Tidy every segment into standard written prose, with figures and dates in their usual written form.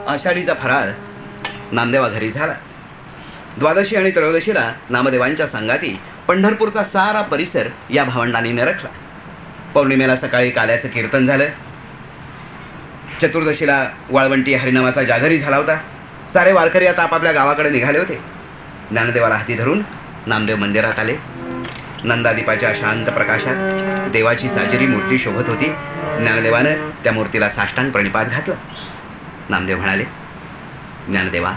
आषाढीचा फराळ नामदेवा घरी झाला. द्वादशी आणि त्रयोदशीला नामदेवांच्या संगाती पंढरपूरचा सारा परिसर या भावंडांनी निरखला. पौर्णिमेला सकाळी काल्याचं कीर्तन झालं. चतुर्दशीला वाळवंटी हरिनामाचा जागरी झाला होता. सारे वारकरी आता आपापल्या गावाकडे निघाले होते. ज्ञानदेवाला हाती धरून नामदेव मंदिरात आले. नंदादीपाच्या शांत प्रकाशात देवाची साजरी मूर्ती शोभत होती. ज्ञानदेवानं त्या मूर्तीला साष्टांग प्रणिपात घातला. नामदेव म्हणाले, ज्ञानदेवा,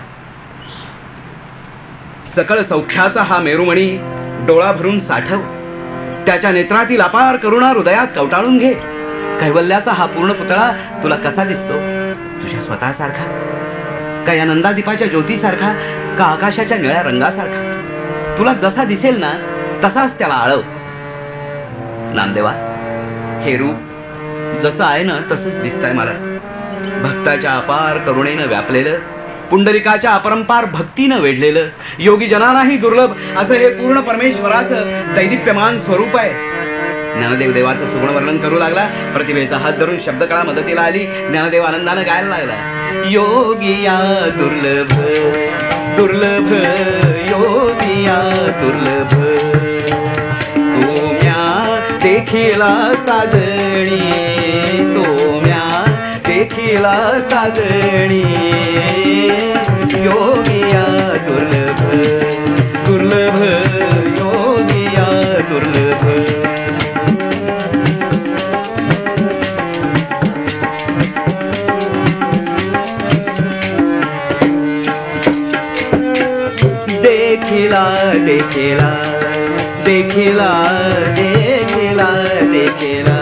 सकळ सौख्याचा हा मेरुमणी डोळा भरून साठव. त्याच्या नेत्रातील अपार करुणा हृदयात कवटाळून घे. कैवल्याचा हा पूर्ण पुतळा तुला कसा दिसतो? तुझ्या स्वतःसारखा का या नंदादीपाच्या ज्योतीसारखा का आकाशाच्या निळ्या रंगासारखा? तुला जसा दिसेल ना तसाच त्याला आळव. नामदेवा, हे रूप जसं आहे ना तसंच दिसतंय मला. भक्ताच्या अपार करुणेनं व्यापलेलं, पुंडलिकाच्या अपरंपार भक्तीनं वेढलेलं, योगी जनांनाही दुर्लभ असं हे पूर्ण परमेश्वराचं दैदिप्यमान स्वरूप आहे. ज्ञानदेव देवाचं सुगुण वर्णन करू लागला. प्रतिभेचा हात धरून शब्दकळा मदतीला आली. ज्ञानदेव आनंदानं गायला लागला, योगिया दुर्लभ दुर्लभ योगिया दुर्लभ, तोम्या देखिला साजणी, तोम्या देखिला साजणी, योगिया दुर्लभ दुर्लभ योगिया दुर्लभ. देखिला देखिला देखिला देखिला देखिला,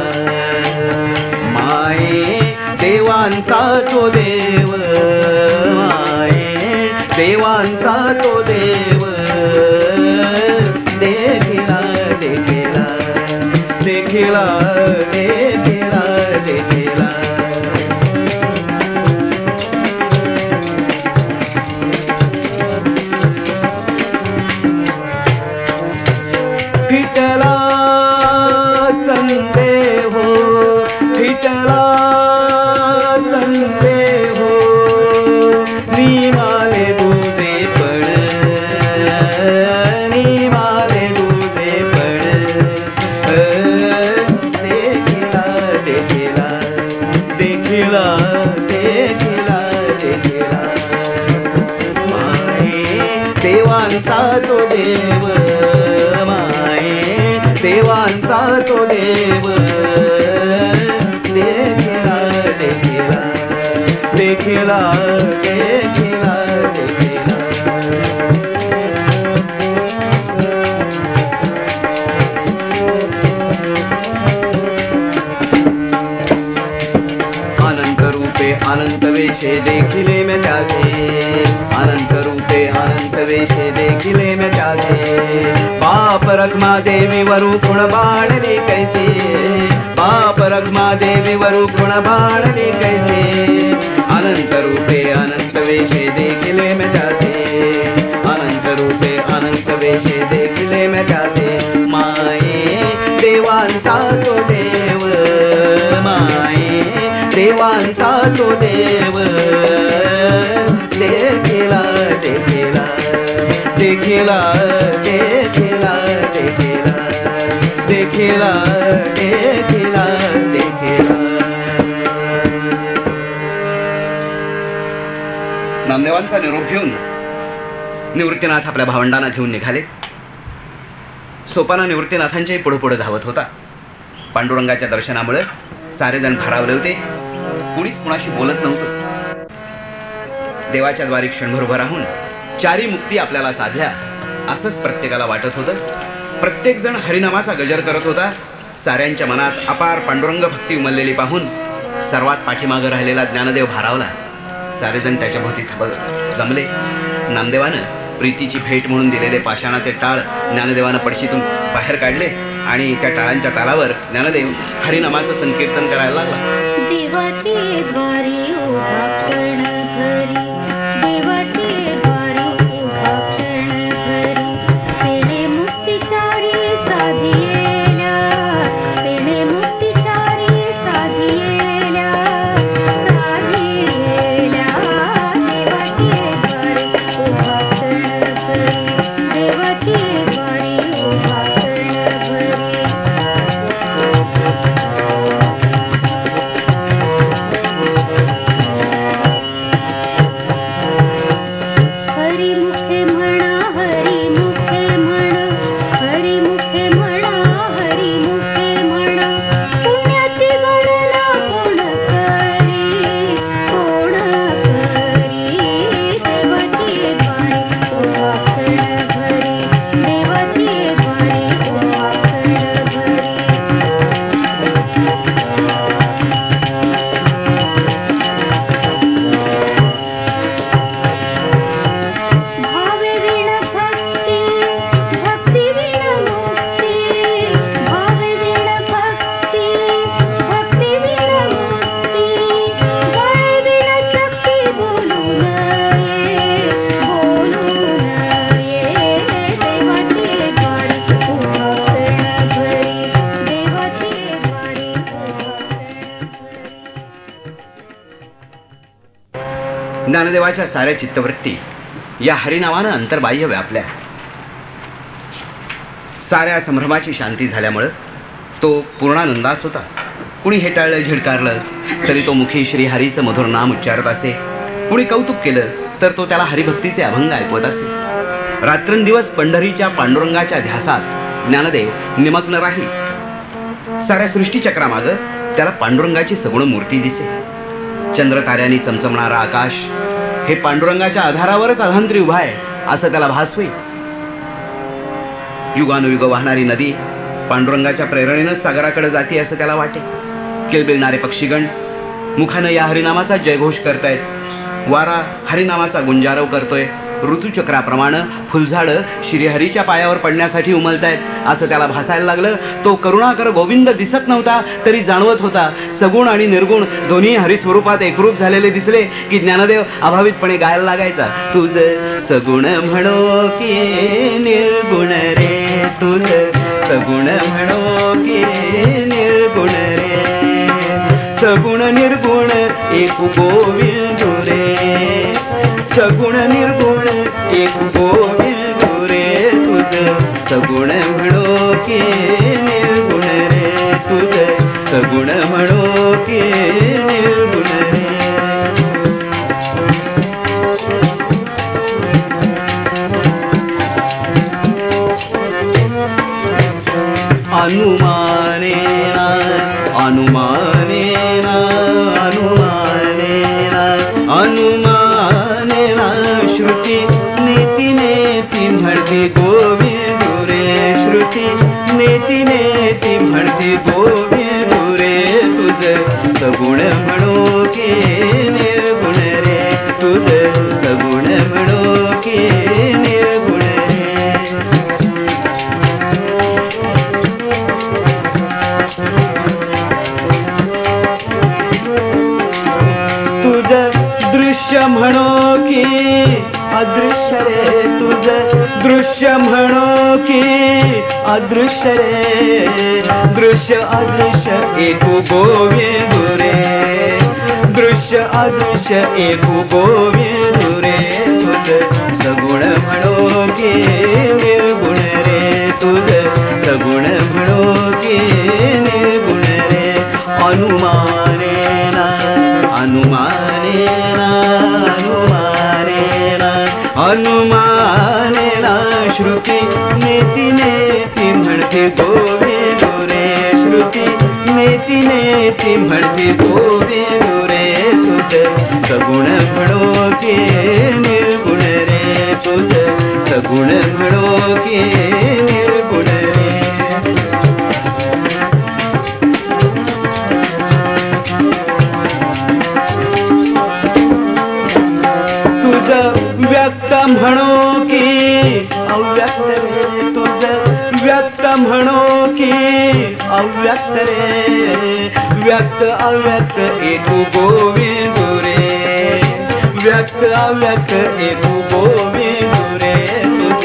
माये देवांचा तो देव, माये देवांचा तो देव. देखिला देखिला देखिला देखिला देखिला, फिटला संदेह फिटला संदेह, निमाले दुधे पण, निमाले दुधे पण. देखिला देखिला देखिला देखिला देखिला, माये देवांचा तो देव, देवांचा तो देव. देखिला देखिला देखिला देखिला देखिला, अनंत रूपे अनंत वेशे देखिले मैं त्यासे, अनंत रूपे अनंत वेशे देखिले मैं त्यासे. बाप रखमा देवी वरु गुण बाणली कैसे, बाप रखमा देवी वरु गुण बाणली कैसे. अनंत रूपे अनंत वेशे देखिले मैं त्यासे, अनंत रूपे अनंत वेशे देखिले मैं त्यासे. माये देवांचा तो देव, माये देवांचा तो देव. देखिला देखिला देखिला देखिला देखिला देखिला देखिला देखिला. नामदेवांचा निरोप घेऊन निवृत्तीनाथ आपल्या भावंडांना घेऊन निघाले. सोपाना निवृत्तीनाथांच्याही पुढे पुढे धावत होता. पांडुरंगाच्या दर्शनामुळे सारेजण भारावले होते. कुणीच कुणाशी बोलत नव्हतं. देवाच्या द्वारी क्षणभर उभं राहून चारी मुक्ती आपल्याला साधल्या असंच प्रत्येकाला वाटत होतं. प्रत्येक जण हरिनामाचा गजर करत होता. साऱ्यांच्या मनात अपार पांडुरंग भक्ती उमललेली पाहून सर्वात पाठीमागं राहिलेला ज्ञानदेव भारावला. सारेजण त्याच्या भोवती जमले. नामदेवानं प्रीतीची भेट म्हणून दिलेले पाषाणाचे टाळ ज्ञानदेवानं पडशीतून बाहेर काढले आणि त्या टाळांच्या तालावर ज्ञानदेव हरिनामाचं संकीर्तन करायला लागला. देवाची द्वारी उभा क्षण धरी, देवाची द्वारी उभा क्षण धरी, तेणे मुक्तिचारी साधियेल्या, तेणे मुक्तिचारी साधियेल्या, साधियेल्या. ज्ञानदेवाच्या साऱ्या चित्तवृत्ती या हरिनामानं अंतर्बाह्य व्यापल्या. साऱ्या संभ्रमाची शांती झाल्यामुळं तो पूर्णानंदात होता. कुणी हेटाळलं झिडकारलं तरी तो मुखी श्रीहरीचं मधुर नाम उच्चारत असे. कुणी कौतुक केलं तर तो त्याला हरिभक्तीचे अभंग ऐकवत असे. रात्रंदिवस पंढरीच्या पांडुरंगाच्या ध्यासात ज्ञानदेव निमग्न राही. साऱ्या सृष्टीचक्रामागं त्याला पांडुरंगाची सगुण मूर्ती दिसे. चंद्रताऱ्यांनी चमचमणारा आकाश हे पांडुरंगाच्या आधारावरच अधांतरी उभा आहे असं त्याला भास होईल. युगानुयुग वाहणारी नदी पांडुरंगाच्या प्रेरणेनं सागराकडे जाते असं त्याला वाटे. किलबिलणारे पक्षीगण मुखानं या हरिनामाचा जयघोष करतायत. वारा हरिनामाचा गुंजारव करतोय. ऋतुचक्राप्रमाणे फुलझाडं श्रीहरीच्या पायावर पडण्यासाठी उमलतायत असं त्याला भासायला लागलं. तो करुणाकर गोविंद दिसत नव्हता तरी जाणवत होता. सगुण आणि निर्गुण दोन्ही हरिस्वरूपात एकरूप झालेले दिसले की ज्ञानदेव अभावितपणे गायला लागायचा. तुझ सगुण म्हणो की निर्गुण रे, तुझ सगुण म्हणो की निर्गुण रे, सगुण निर्गुण एक गोविंद रे, सगुण निर्गुण एक गोविंद रे, तुझ सगुण म्हणो की निर्गुण रे, तुझ सगुण म्हणो की निर्गुण रे. अनुमानेना अनुमानेना अनुमानेना अनुमानेना श्रुती नेती नेती म्हणती गोविंद रे, श्रुती नेती नेती म्हणती गोविंद रे, तुझ सगुण म्हणो की निर्गुण रे, तुझ सगुण म्हणो की निर्गुण रे. दृश्य म्हणो की अदृश्य रे, तुझ दृश्य म्हणो की अदृश्य रे, दृश्य अदृश्य एक गोविंद रे, दृश्य अदृश्य एक गोविंद रे, तुझ सगुण म्हणो की निर्गुण रे, तुझ सगुण म्हणो की निर्गुण रे. अनुमानेना अनुमानेना अनुमानेना अनुमानेना श्रुती नेती नेती म्हणते गोविंद रे, श्रुती नेती नेती म्हणते गोविंद रे, तुझ सगुण म्हणो की निर्गुण रे, तुझ सगुण म्हणो की निर्गुण रे. व्यक्त म्हणो की अव्यक्त रे, तुझ व्यक्त म्हणो की अव्यक्त रे, व्यक्त अव्यक्त एक गोविंद रे, व्यक्त अव्यक्त एक गोविंद रे, तुझ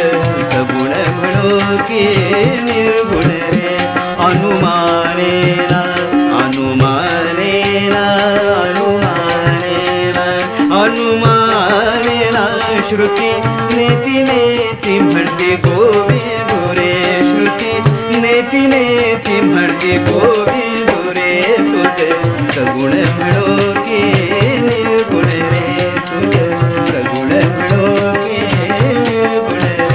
सगुण म्हणो की निर्गुण रे. अनुमानेना अनुमानेना अनुमानेना अनुमानेना श्रुती नेती नेती म्हणते गोविंद रे, श्रुती नेती नेती म्हणते गोविंद रे, तुझ सगुण म्हणो की निर्गुण रे, तुझ सगुण म्हणो की निर्गुण रे.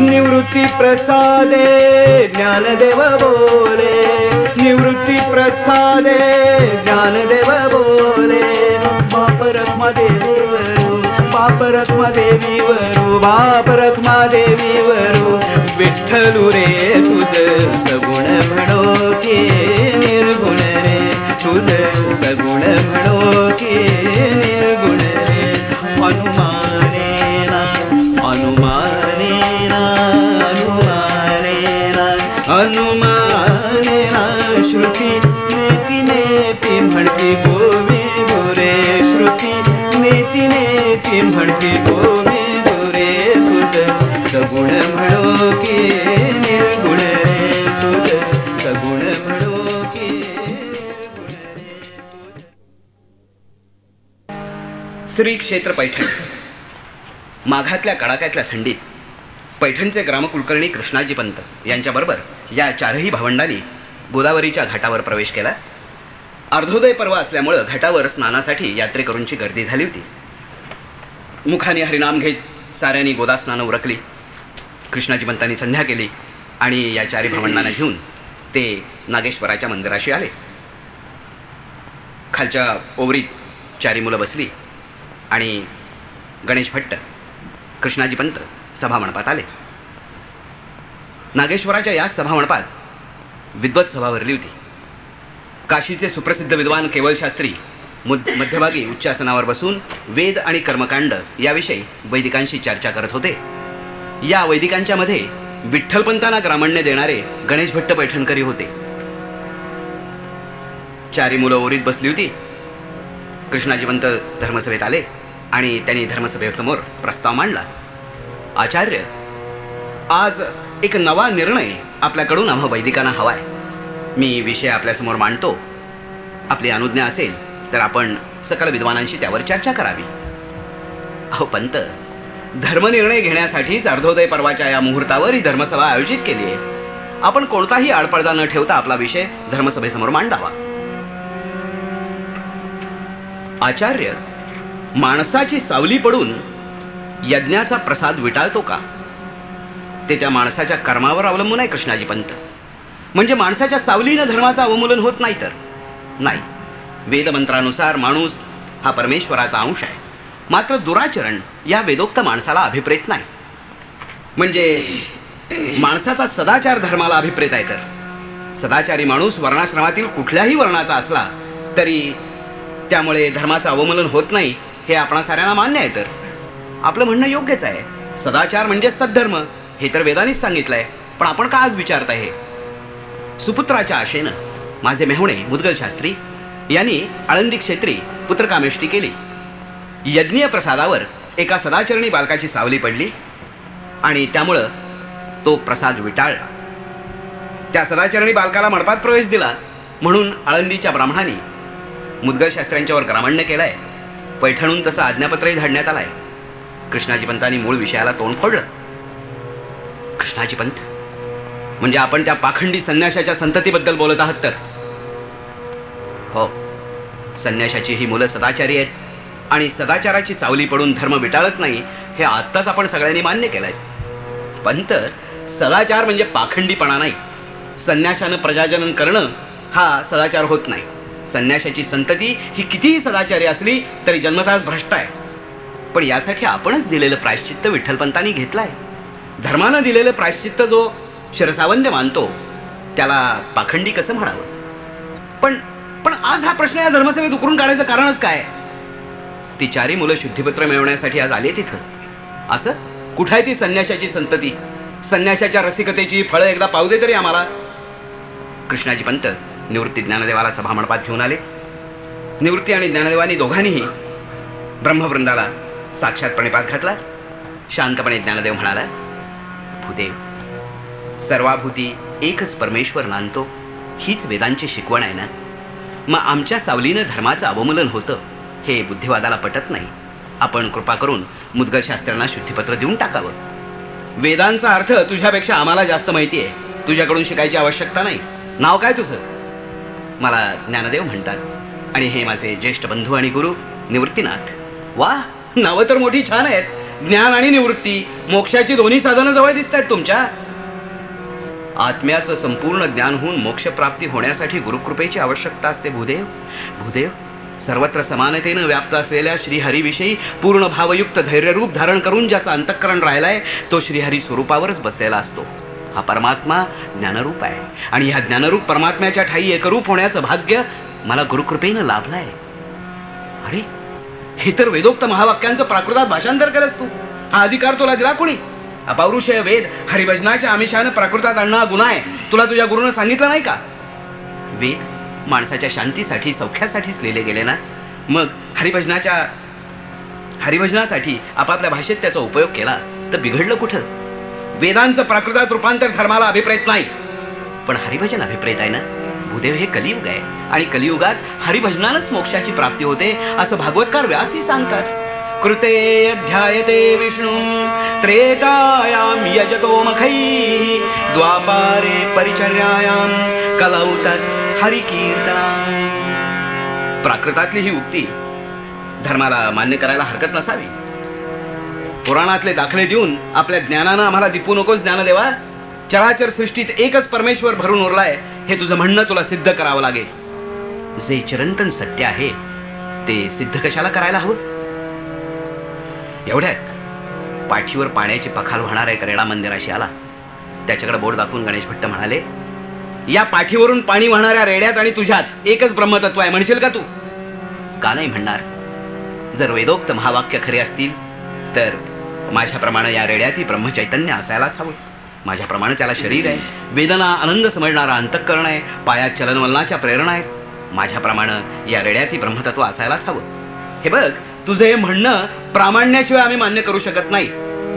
निवृत्ती प्रसादे ज्ञानदेव बोले, निवृत्ती प्रसादे ज्ञानदेव बोले. बाप रखमा देवीवरू, बाप रखमा देवीवरू, बाप रखमा देवीवरू, विठ्ठलू रे, तुझ सगुण म्हणो की निर्गुण रे, तुझ सगुण म्हणो की निर्गुण रे. अनुमानेना अनुमानेना अनुमानेना अनुमानेना श्रुती नेती नेती म्हणती गोविंद रे, श्रुती नेती नेती म्हणती गोविंद रे, तुझ सगुण म्हणो की निर्गुण रे तुझ, सगुण म्हणो की निर्गुण रे तुझ. श्री क्षेत्र पैठण. माघातल्या कडाक्यातल्या थंडीत पैठणचे ग्रामकुलकर्णी कृष्णाजी पंत यांच्याबरोबर या चारही भावंडांनी गोदावरीच्या घाटावर प्रवेश केला. अर्धोदय पर्व असल्यामुळं घाटावर स्नानासाठी यात्रेकरूंची गर्दी झाली होती. मुखाने हरिनाम घेत साऱ्यांनी गोदा स्नानं उरकली. कृष्णाजी पंतांनी संध्या केली आणि या चारी भावंडांना घेऊन ते नागेश्वराच्या मंदिराशी आले. खालच्या ओवरीत चारी मुलं बसली आणि गणेश भट्ट, कृष्णाजी पंत सभामंडपात आले. नागेश्वराच्या या सभामंडपात विद्वत सभा भरली होती. काशीचे सुप्रसिद्ध विद्वान केवळ शास्त्री मध्यभागी उच्चासनावर बसून वेद आणि कर्मकांड याविषयी वैदिकांशी चर्चा करत होते. या वैदिकांच्या मध्ये विठ्ठलपंतांना ग्रामण्य देणारे गणेश भट्ट पैठणकरी होते. चारी मुलं ओरीत बसली होती. कृष्णाजी पंत धर्मसभेत आले आणि त्यांनी धर्मसभेसमोर प्रस्ताव मांडला. आचार्य, आज एक नवा निर्णय आपल्याकडून आम्हा वैदिकांना हवाय. मी विषय आपल्यासमोर मांडतो. आपली अनुज्ञा असेल तर आपण सकल विद्वानांशी त्यावर चर्चा करावी. अहो पंत, धर्मनिर्णय घेण्यासाठीच अर्धोदय पर्वाच्या या मुहूर्तावर ही धर्मसभा आयोजित केली आहे. आपण कोणताही आडपडदा न ठेवता आपला विषय धर्मसभेसमोर मांडावा. आचार्य, माणसाची सावली पडून यज्ञाचा प्रसाद विटाळतो का? ते त्या माणसाच्या कर्मावर अवलंबून आहे कृष्णाजी पंत. म्हणजे माणसाच्या सावलीनं धर्माचं अवमूलन होत नाही तर नाही. वेदमंत्रानुसार माणूस हा परमेश्वराचा अंश आहे. मात्र दुराचरण या वेदोक्त माणसाला अभिप्रेत नाही. म्हणजे माणसाचा सदाचार धर्माला अभिप्रेत आहे. तर सदाचारी माणूस वर्णाश्रमातील कुठल्याही वर्णाचा असला तरी त्यामुळे धर्माचं अवमूलन होत नाही हे आपणा साऱ्यांना मान्य आहे. तर आपलं म्हणणं योग्यच आहे. सदाचार म्हणजे सद्धर्म हे तर वेदांनीच सांगितलंय. पण आपण का आज विचारताय हे? सुपुत्राच्या आशेनं माझे मेहुणे मुदगल शास्त्री यांनी आळंदी क्षेत्री पुत्रकामेष्टी केली. यज्ञीय प्रसादावर एका सदाचरणी बालकाची सावली पडली आणि त्यामुळं तो प्रसाद विटाळला. त्या सदाचरणी बालकाला मंडपात प्रवेश दिला म्हणून आळंदीच्या ब्राह्मणांनी मुदगल शास्त्र्यांच्यावर ग्रामण्य केलाय. पैठणून तसं आज्ञापत्रही धाडण्यात आलाय. कृष्णाजी पंतांनी मूळ विषयाला तोंड फोडलं. कृष्णाजी पंत, म्हणजे आपण त्या पाखंडी संन्याशाच्या संततीबद्दल बोलत आहात तर? हो, संन्याशाची ही मुलं सदाचारी आहेत आणि सदाचाराची सावली पडून धर्म विटाळत नाही हे आत्ताच आपण सगळ्यांनी मान्य केलंय. पंत, सदाचार म्हणजे पाखंडीपणा नाही. संन्याशानं प्रजाजनन करणं हा सदाचार होत नाही. संन्याशाची संतती ही कितीही सदाचारी असली तरी जन्मताच भ्रष्ट आहे. पण यासाठी आपणच दिलेलं प्रायश्चित्त विठ्ठलपंतांनी घेतलाय. धर्मानं दिलेलं प्रायश्चित्त जो शिरसावंद्य मानतो त्याला पाखंडी कसं म्हणावं? पण पण आज हा प्रश्न या धर्मसभेत उकरून काढायचं कारणच काय? ती चारी मुलं शुद्धीपत्र मिळवण्यासाठी आज आले तिथं. असं कुठे आहे ती संन्याशाची संतती? संन्याशाच्या रसिकतेची फळं एकदा पाहू दे तरी आम्हाला. कृष्णाजी पंत निवृत्ती ज्ञानदेवाला सभामंडपात घेऊन आले. निवृत्ती आणि ज्ञानदेवानी दोघांनीही ब्रह्मवृंदाला साक्षात प्रणिपात घातला. शांतपणे ज्ञानदेव म्हणाला, भूदेव, सर्वाभूती एकच परमेश्वर नांदतो हीच वेदांची शिकवण आहे ना. मग आमच्या सावलीनं धर्माचं अवमूलन होतं हे बुद्धिवादाला पटत नाही. आपण कृपा करून मुदगल शास्त्र्यांना शुद्धीपत्र देऊन टाकावं. वेदांचा अर्थ तुझ्यापेक्षा आम्हाला जास्त माहिती आहे. तुझ्याकडून शिकायची आवश्यकता नाही. नाव काय तुझं? मला ज्ञानदेव म्हणतात आणि हे माझे ज्येष्ठ बंधू आणि गुरु निवृत्तीनाथ. वा, नावं तर मोठी छान आहेत. ज्ञान आणि निवृत्ती, मोक्षाची दोन्ही साधनं जवळ दिसत आहेत तुमच्या. आत्म्याचं संपूर्ण ज्ञान होऊन मोक्षप्राप्ती होण्यासाठी गुरुकृपेची आवश्यकता असते. भूदेव, भूदेव, सर्वत्र समानतेनं व्याप्त असलेल्या श्रीहरीविषयी पूर्ण भावयुक्त धैर्यरूप धारण करून ज्याचं अंतःकरण राहिलाय तो श्रीहरी स्वरूपावरच बसलेला असतो. हा परमात्मा ज्ञानरूप आहे आणि ह्या ज्ञानरूप परमात्म्याच्या ठाई एकरूप होण्याचं भाग्य मला गुरुकृपेनं लाभलंय. अरे, हे तर वेदोक्त महावाक्यांचं प्राकृतात भाषांतर केलंस तू. हा अधिकार तुला दिला कोणी? अपौरुषेय वेद हरिभजनाच्या आमिषानं प्राकृतात आणणं हा गुन्हा आहे. तुला तुझ्या गुरुनं सांगितलं नाही का? वेद माणसाच्या शांतीसाठी सौख्यासाठीच लिहिले गेले ना. मग हरिभजनासाठी आपापल्या भाषेत त्याचा उपयोग केला तर बिघडलं कुठं? वेदांचं प्राकृतात रूपांतर धर्माला अभिप्रेत नाही, पण हरिभजन अभिप्रेत आहे ना भूदेव. हे कलियुग आहे आणि कलियुगात हरिभजनानंच मोक्षाची प्राप्ती होते असं भागवतकार व्यासही सांगतात. कृते अध्यायते विष्णू त्रेतायाम यजतो मखै द्वापारे परिचर्यायाम कलौ तत् हरिकीर्तना. प्राकृतातली ही उक्ती धर्माला मान्य करायला हरकत नसावी. पुराणातले दाखले देऊन आपल्या ज्ञानानं आम्हाला दिपू नकोस ज्ञानदेवा. चराचर सृष्टीत एकच परमेश्वर भरून उरलाय हे तुझं म्हणणं तुला सिद्ध करावं लागेल. जे चिरंतन सत्य आहे ते सिद्ध कशाला करायला हवं. एवढ्यात पाठीवर पाण्याची पखाल वाहणारा एक रेडा मंदिराशी आला. त्याच्याकडे बोट दाखवून गणेश भट्ट म्हणाले, या पाठीवरून पाणी वाहणाऱ्या रेड्यात आणि तुझ्यात एकच ब्रह्मतत्व आहे, म्हणशील का तू. का नाही म्हणणार. जर वेदोक्त महावाक्य खरे असतील तर माझ्याप्रमाणे या रेड्यातही ब्रह्मचैतन्य असायलाच हवं. माझ्याप्रमाणे त्याला शरीर आहे, वेदना आनंद समजणारा अंतःकरण आहे, पायात चलनवलनाच्या प्रेरणा आहेत. माझ्याप्रमाणे या रेड्यातही ब्रह्मतत्व असायलाच हवं. हे बघ, तुझं हे म्हणणं प्रामाण्याशिवाय आम्ही मान्य करू शकत नाही.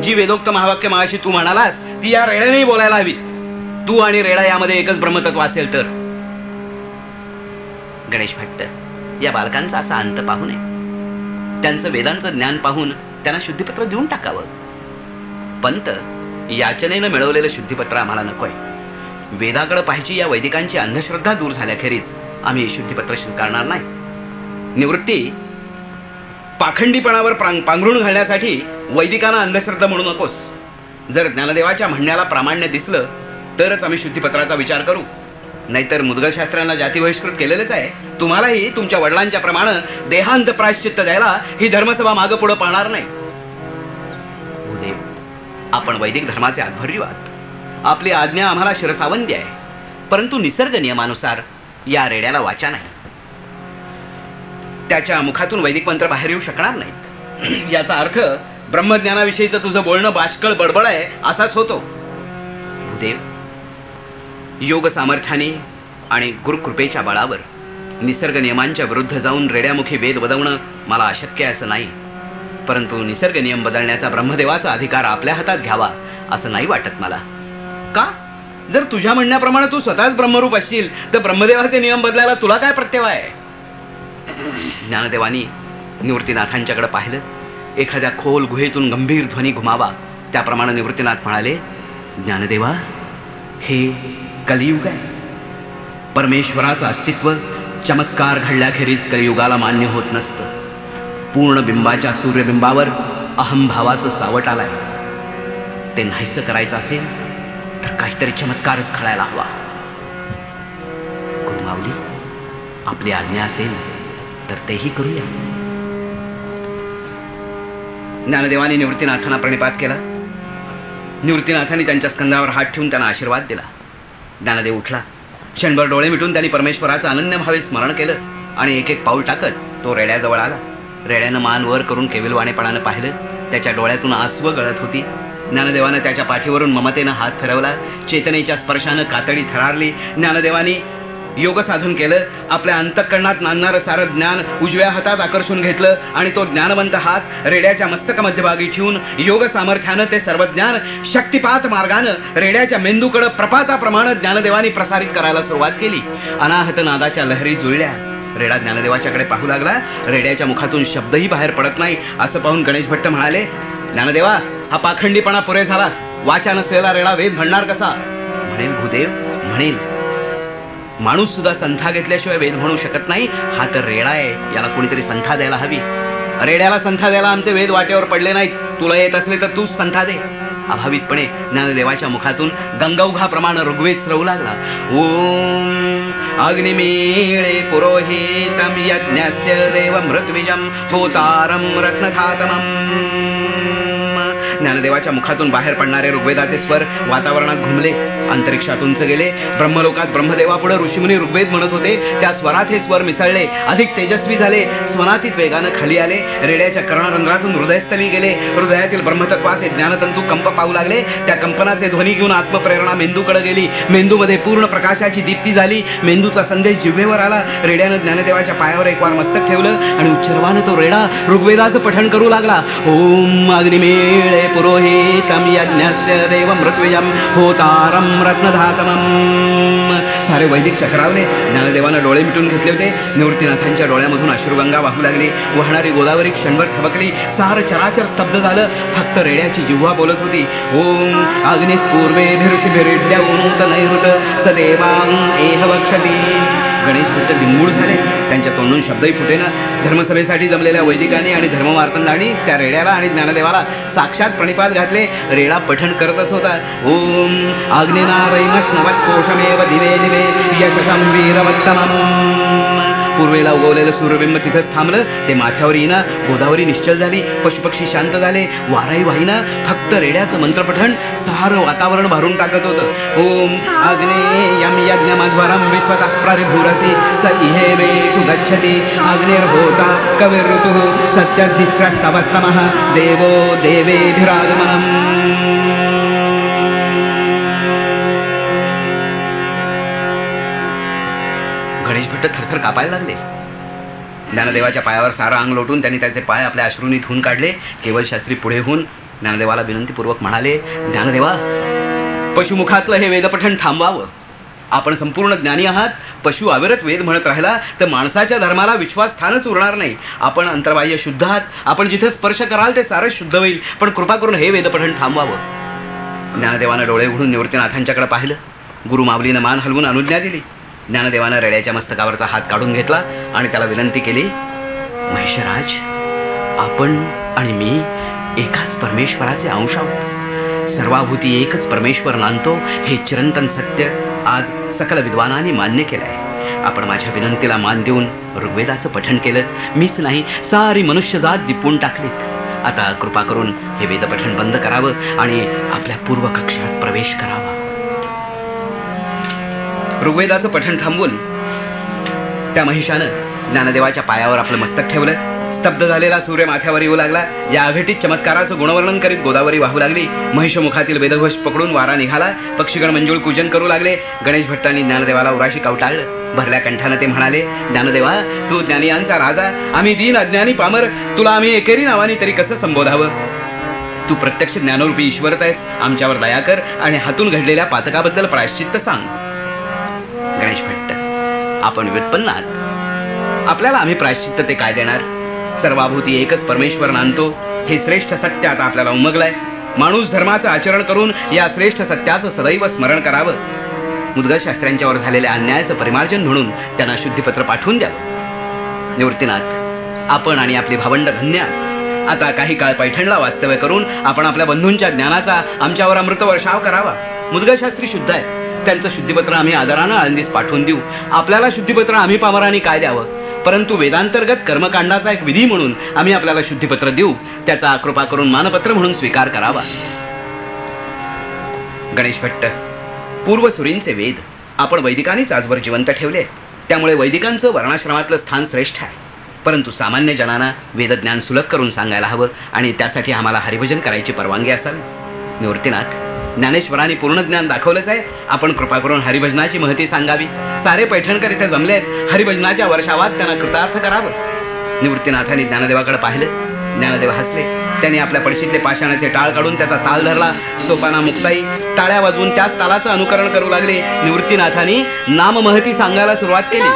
जी वेदोक्त महावाक्य मागाशी तू म्हणालास ती या रेड्यानेही बोलायला हवी. तू आणि रेडा यामध्ये एकच ब्रह्मतत्व असेल तर. गणेश भट्ट या बालकांचा असा अंत पाहू नये. त्यांचं वेदांचं ज्ञान पाहून त्यांना शुद्धीपत्र देऊन टाकावं. पंत, याचनेनं मिळवलेलं शुद्धीपत्र आम्हाला नकोय. वेदाकडे पाहिजे या वैदिकांची अंधश्रद्धा दूर झाल्याखेरीज आम्ही शुद्धीपत्र स्वीकारणार नाही. निवृत्ती, पाखंडीपणावर पांघरून घालण्यासाठी वैदिकांना अंधश्रद्धा म्हणू नकोस. जर ज्ञानदेवाच्या म्हणण्याला प्रामाण्य दिसलं तरच आम्ही शुद्धीपत्राचा विचार करू. नाहीतर मुद्गलशास्त्रांना जाती बहिष्कृत केलेलेच आहे. तुम्हालाही तुमच्या वडिलांच्या प्रमाणे देहांत प्रायश्चित्त द्यायला ही धर्मसभा मागं पुढं पाहणार नाही. भूदेव, आपण वैदिक धर्माचे आध्वर्यवाद. आपली आज्ञा आम्हाला शिरसावंदी आहे, परंतु निसर्ग नियमानुसार या रेड्याला वाचा नाही. त्याच्या मुखातून वैदिक मंत्र बाहेर येऊ शकणार नाहीत. याचा अर्थ ब्रह्मज्ञानाविषयीचं तुझं बोलणं बाष्कळ बडबड आहे असाच होतो. भूदेव, योग सामर्थ्याने आणि गुरुकृपेच्या बळावर निसर्ग नियमांच्या विरुद्ध जाऊन रेड्यामुखी वेद बदवणं मला अशक्य असं नाही. परंतु निसर्ग नियम बदलण्याचा ब्रह्मदेवाचा अधिकार आपल्या हातात घ्यावा असं नाही वाटत मला. का? जर तुझ्या म्हणण्याप्रमाणे तू स्वतःच ब्रह्मरूप असशील तर ब्रह्मदेवाचे नियम बदलायला तुला काय प्रत्यय आहे. ज्ञानदेवानी निवृत्तीनाथांच्याकडे पाहिलं. एखाद्या खोल गुहेतून गंभीर ध्वनी घुमावा त्याप्रमाणे निवृत्तीनाथ म्हणाले, ज्ञानदेवा, हे कलियुग आहे. परमेश्वराचं अस्तित्व चमत्कार घडल्याखेरीज कलियुगाला मान्य होत नसतं. पूर्ण बिंबाच्या सूर्यबिंबावर अहंभावाचं सावट आलाय. ते नाहीसं करायचं असेल तर काहीतरी चमत्कारच घडायला हवा. गुरुमाऊली, आपली आज्ञा असेल तर तेही करूया. ज्ञानदेवाने निवृत्तीनाथांना प्रणिपात केला. निवृत्तीनाथांनी त्यांच्या स्कंधावर हात ठेवून त्यांना आशीर्वाद दिला. ज्ञानदेव उठला. क्षणभर डोळे मिटून त्यांनी परमेश्वराचं अनन्य भावे स्मरण केलं आणि एक एक पाऊल टाकत तो रेड्याजवळ आला. रेड्यानं मान वर करून केविलवाणेपणानं पाहिलं. त्याच्या डोळ्यातून आसवं गळत होती. ज्ञानदेवानं त्याच्या पाठीवरून ममतेनं हात फिरवला. चेतनेच्या स्पर्शानं कातडी थरारली. ज्ञानदेवानी योग साधन केलं. आपल्या अंतःकरणात नांदणारं सारं ज्ञान उजव्या हातात आकर्षून घेतलं आणि तो ज्ञानवंत हात रेड्याच्या मस्तक मध्यभागी ठेवून योग सामर्थ्यानं ते सर्व ज्ञान शक्तिपात मार्गानं रेड्याच्या मेंदूकडे प्रपाताप्रमाणे ज्ञानदेवानी प्रसारित करायला सुरुवात केली. अनाहत नादाच्या लहरी जुळल्या. रेडा ज्ञानदेवाच्याकडे पाहू लागला. रेड्याच्या मुखातून शब्दही बाहेर पडत नाही. असं पाहून गणेश भट्ट म्हणाले, ज्ञानदेवा, हा पाखंडीपणा पुरे झाला. वाचा नसलेला रेडा वेद म्हणणार कसा. म्हणेल भूदेव, म्हणेल. माणूस सुद्धा संथा घेतल्याशिवाय वेद म्हणू शकत नाही. हा तर रेडा आहे, याला कोणीतरी संथा द्यायला हवी. रेड्याला संथा द्यायला आमचे वेद वाट्यावर पडले नाहीत. तुला येत असले तर तूच संथा दे. अभावितपणे ज्ञानदेवाच्या मुखातून गंगौघाप्रमाणे ऋग्वेद स्रवू लागला. ओम अग्निमीळे पुरोहितम यज्ञस्य देव मृत्विजम होतारम रत्नधातमम. ज्ञानदेवाच्या मुखातून बाहेर पडणारे ऋग्वेदाचे स्वर वातावरणात घुमले. अंतरिक्षात उंच गेले. ब्रह्मलोकात ब्रह्मदेवापुढे ऋषीमुनी ऋग्वेद म्हणत होते. त्या स्वरात हे स्वर मिसळले. अधिक तेजस्वी झाले. स्वनातीत वेगानं खाली आले. रेड्याच्या कर्णरंध्रातून हृदयस्थली गेले. हृदयातील ब्रह्मतत्वाचे ज्ञानतंतू कंप पाहू लागले. त्या कंपनाचे ध्वनी घेऊन आत्मप्रेरणा मेंदूकडे गेली. मेंदूमध्ये पूर्ण प्रकाशाची दीप्ती झाली. मेंदूचा संदेश जिव्हेवर आला. रेड्यानं ज्ञानदेवाच्या पायावर एक वार मस्तक ठेवलं आणि उच्चारवानं तो रेडा ऋग्वेदाचं पठण करू लागला. ओम अग्निमेळे पुरोहितं यज्ञस्य देवं ऋत्विजं होतारं रत्नधातमम्. सारे वैदिक चक्रावले. ज्ञानदेवानं डोळे मिटून घेतले होते. निवृत्तीनाथांच्या डोळ्यामधून अश्रुगंगा वाहू लागली. वाहणारी गोदावरी क्षणभर थबकली. सार चराचर स्तब्ध झालं. फक्त रेड्याची जिव्हा बोलत होती. ओम अग्नित पूर्वेभिऋषिभिरिड्यौनूत नैऋत सदेवां एह वक्षति. गणेश भट्ट दिंगूळ झाले. त्यांच्या तोंडून शब्दही फुटेना. धर्मसभेसाठी जमलेल्या वैदिकांनी आणि धर्ममार्तंडांनी त्या रेड्याला आणि ज्ञानदेवाला साक्षात प्रणिपात घातले. रेडा पठण करतच होता. ओम अग्निनारैमश्नवत्कोशमेव दिवे दिवे यशसं वीरवत्तमम्. पूर्वेला उगवलेलं सूर्यबिंब तिथंच थांबलं. ते माथ्यावर येईना. गोदावरी निश्चल झाली. पशुपक्षी शांत झाले. वाराही वाहिना. फक्त रेड्याचं मंत्रपठण सारं वातावरण भरून टाकत होतं. ओम अग्नेयं यज्ञमध्वरं विश्वतः प्ररिभूरसि स इहेवेषु गच्छति अग्निर्होता कविर्ऋतुः सत्यधिस्रस्तवस्तमः देवो देवेभिरागमनम्. गणेश भट्ट थरथर कापायला लागले. ज्ञानदेवाच्या पायावर सारा अंग लोटून त्यांनी त्याचे पाय आपल्या अश्रूंनी धुवून काढले. केवळ शास्त्री पुढे होऊन ज्ञानदेवाला विनंतीपूर्वक म्हणाले, ज्ञानदेवा, पशुमुखातलं हे वेदपठण थांबवावं. आपण संपूर्ण ज्ञानी आहात. पशु अविरत वेद म्हणत राहिला तर माणसाच्या धर्माला विश्वास स्थानच उरणार नाही. आपण अंतर्बाह्य शुद्ध आहात. आपण जिथे स्पर्श कराल ते सारं शुद्ध होईल. पण कृपा करून हे वेदपठण थांबवावं. ज्ञानदेवानं डोळे उघडून निवृत्तीनाथांच्याकडे पाहिलं. गुरु माऊलीनं मान हलवून अनुज्ञा दिली. ज्ञानदेवानं रेड्याच्या मस्तकावरचा हात काढून घेतला आणि त्याला विनंती केली, महिषराज, आपण आणि मी एकाच परमेश्वराचे अंश आहोत. सर्वाभूती एकच परमेश्वर नांदतो हे चिरंतन सत्य आज सकल विद्वानांनी मान्य केलं आहे. आपण माझ्या विनंतीला मान देऊन ऋग्वेदाचं पठण केलं. मीच नाही, सारी मनुष्यजात दिपवून टाकलीत. आता कृपा करून हे वेदपठण बंद करावं आणि आपल्या पूर्व कक्षात प्रवेश करावा. ऋग्वेदाचं पठण थांबवून त्या महिषानं ज्ञानदेवाच्या पायावर आपलं मस्तक ठेवलं. स्तब्ध झालेला सूर्य माथ्यावर येऊ लागला. या अघटित चमत्काराचं गुणवर्णन करीत गोदावरी वाहू लागली. महिषमुखातील वेदघोष पकडून वारा निघाला. पक्षीगण मंजुळ पूजन करू लागले. गणेश भट्टांनी ज्ञानदेवाला उराशी कवटाळलं. भरल्या कंठानं ते म्हणाले, ज्ञानदेवा, तू ज्ञानियांचा राजा, आम्ही दीन अज्ञानी पामर. तुला आम्ही एकेरी नावाने तरी कसं संबोधावं? तू प्रत्यक्ष ज्ञानरूपी ईश्वरच आहेस. आमच्यावर दया कर आणि हातून घडलेल्या पातकाबद्दल प्रायश्चित्त सांग. गणेश भट्ट, आपण व्युत्पन्न आहात. आपल्याला आम्ही प्रायश्चित्त ते काय देणार? सर्वाभूती एकच परमेश्वर नांदतो हे श्रेष्ठ सत्य आता आपल्याला उमगलंय. माणूस धर्माचं आचरण करून या श्रेष्ठ सत्याचं सदैव स्मरण करावं. मुदगल शास्त्र्यांच्यावर झालेल्या अन्यायाचं परिमार्जन म्हणून त्यांना शुद्धीपत्र पाठवून द्यावं. निवृत्तीनाथ, आपण आणि आपली भावंड धन्य आहात. आता काही काळ पैठणला वास्तव्य करून आपण आपल्या बंधूंच्या ज्ञानाचा आमच्यावर अमृत वर्षाव करावा. मुदगल शास्त्री शुद्ध आहेत. त्यांचं शुद्धीपत्र आम्ही आदरानं आळंदीस पाठवून देऊ. आपल्याला शुद्धीपत्र आम्ही पामरांनी काय द्यावं? परंतु वेदांतर्गत कर्मकांडाचा एक विधी म्हणून आम्ही आपल्याला शुद्धीपत्र देऊ. त्याचा कृपा करून मानपत्र म्हणून स्वीकार करावा. गणेश भट्ट, पूर्वसुरींचे वेद आपण वैदिकांनीच आजवर जिवंत ठेवले. त्यामुळे वैदिकांचं वर्णाश्रमातलं स्थान श्रेष्ठ आहे. परंतु सामान्य जनांना वेदज्ञान सुलभ करून सांगायला हवं आणि त्यासाठी आम्हाला हरिभजन करायची परवानगी असावी. निवृत्तीनाथ, ज्ञानेश्वरांनी पूर्ण ज्ञान दाखवलंच आहे. आपण कृपा करून हरिभजनाची महती सांगावी. सारे पैठणकर इथे जमले आहेत. हरिभजनाच्या वर्षावात त्यांना कृतार्थ करावं. निवृत्तीनाथांनी ज्ञानदेवाकडे पाहिलं. ज्ञानदेव हसले. त्यांनी आपल्या पडशीतले पाषाणाचे टाळ काढून त्याचा ताल धरला. सोपाना मुक्ताई टाळ्या वाजवून त्याच तालाचं अनुकरण करू लागले. निवृत्तीनाथांनी नाम महती सांगायला सुरुवात केली.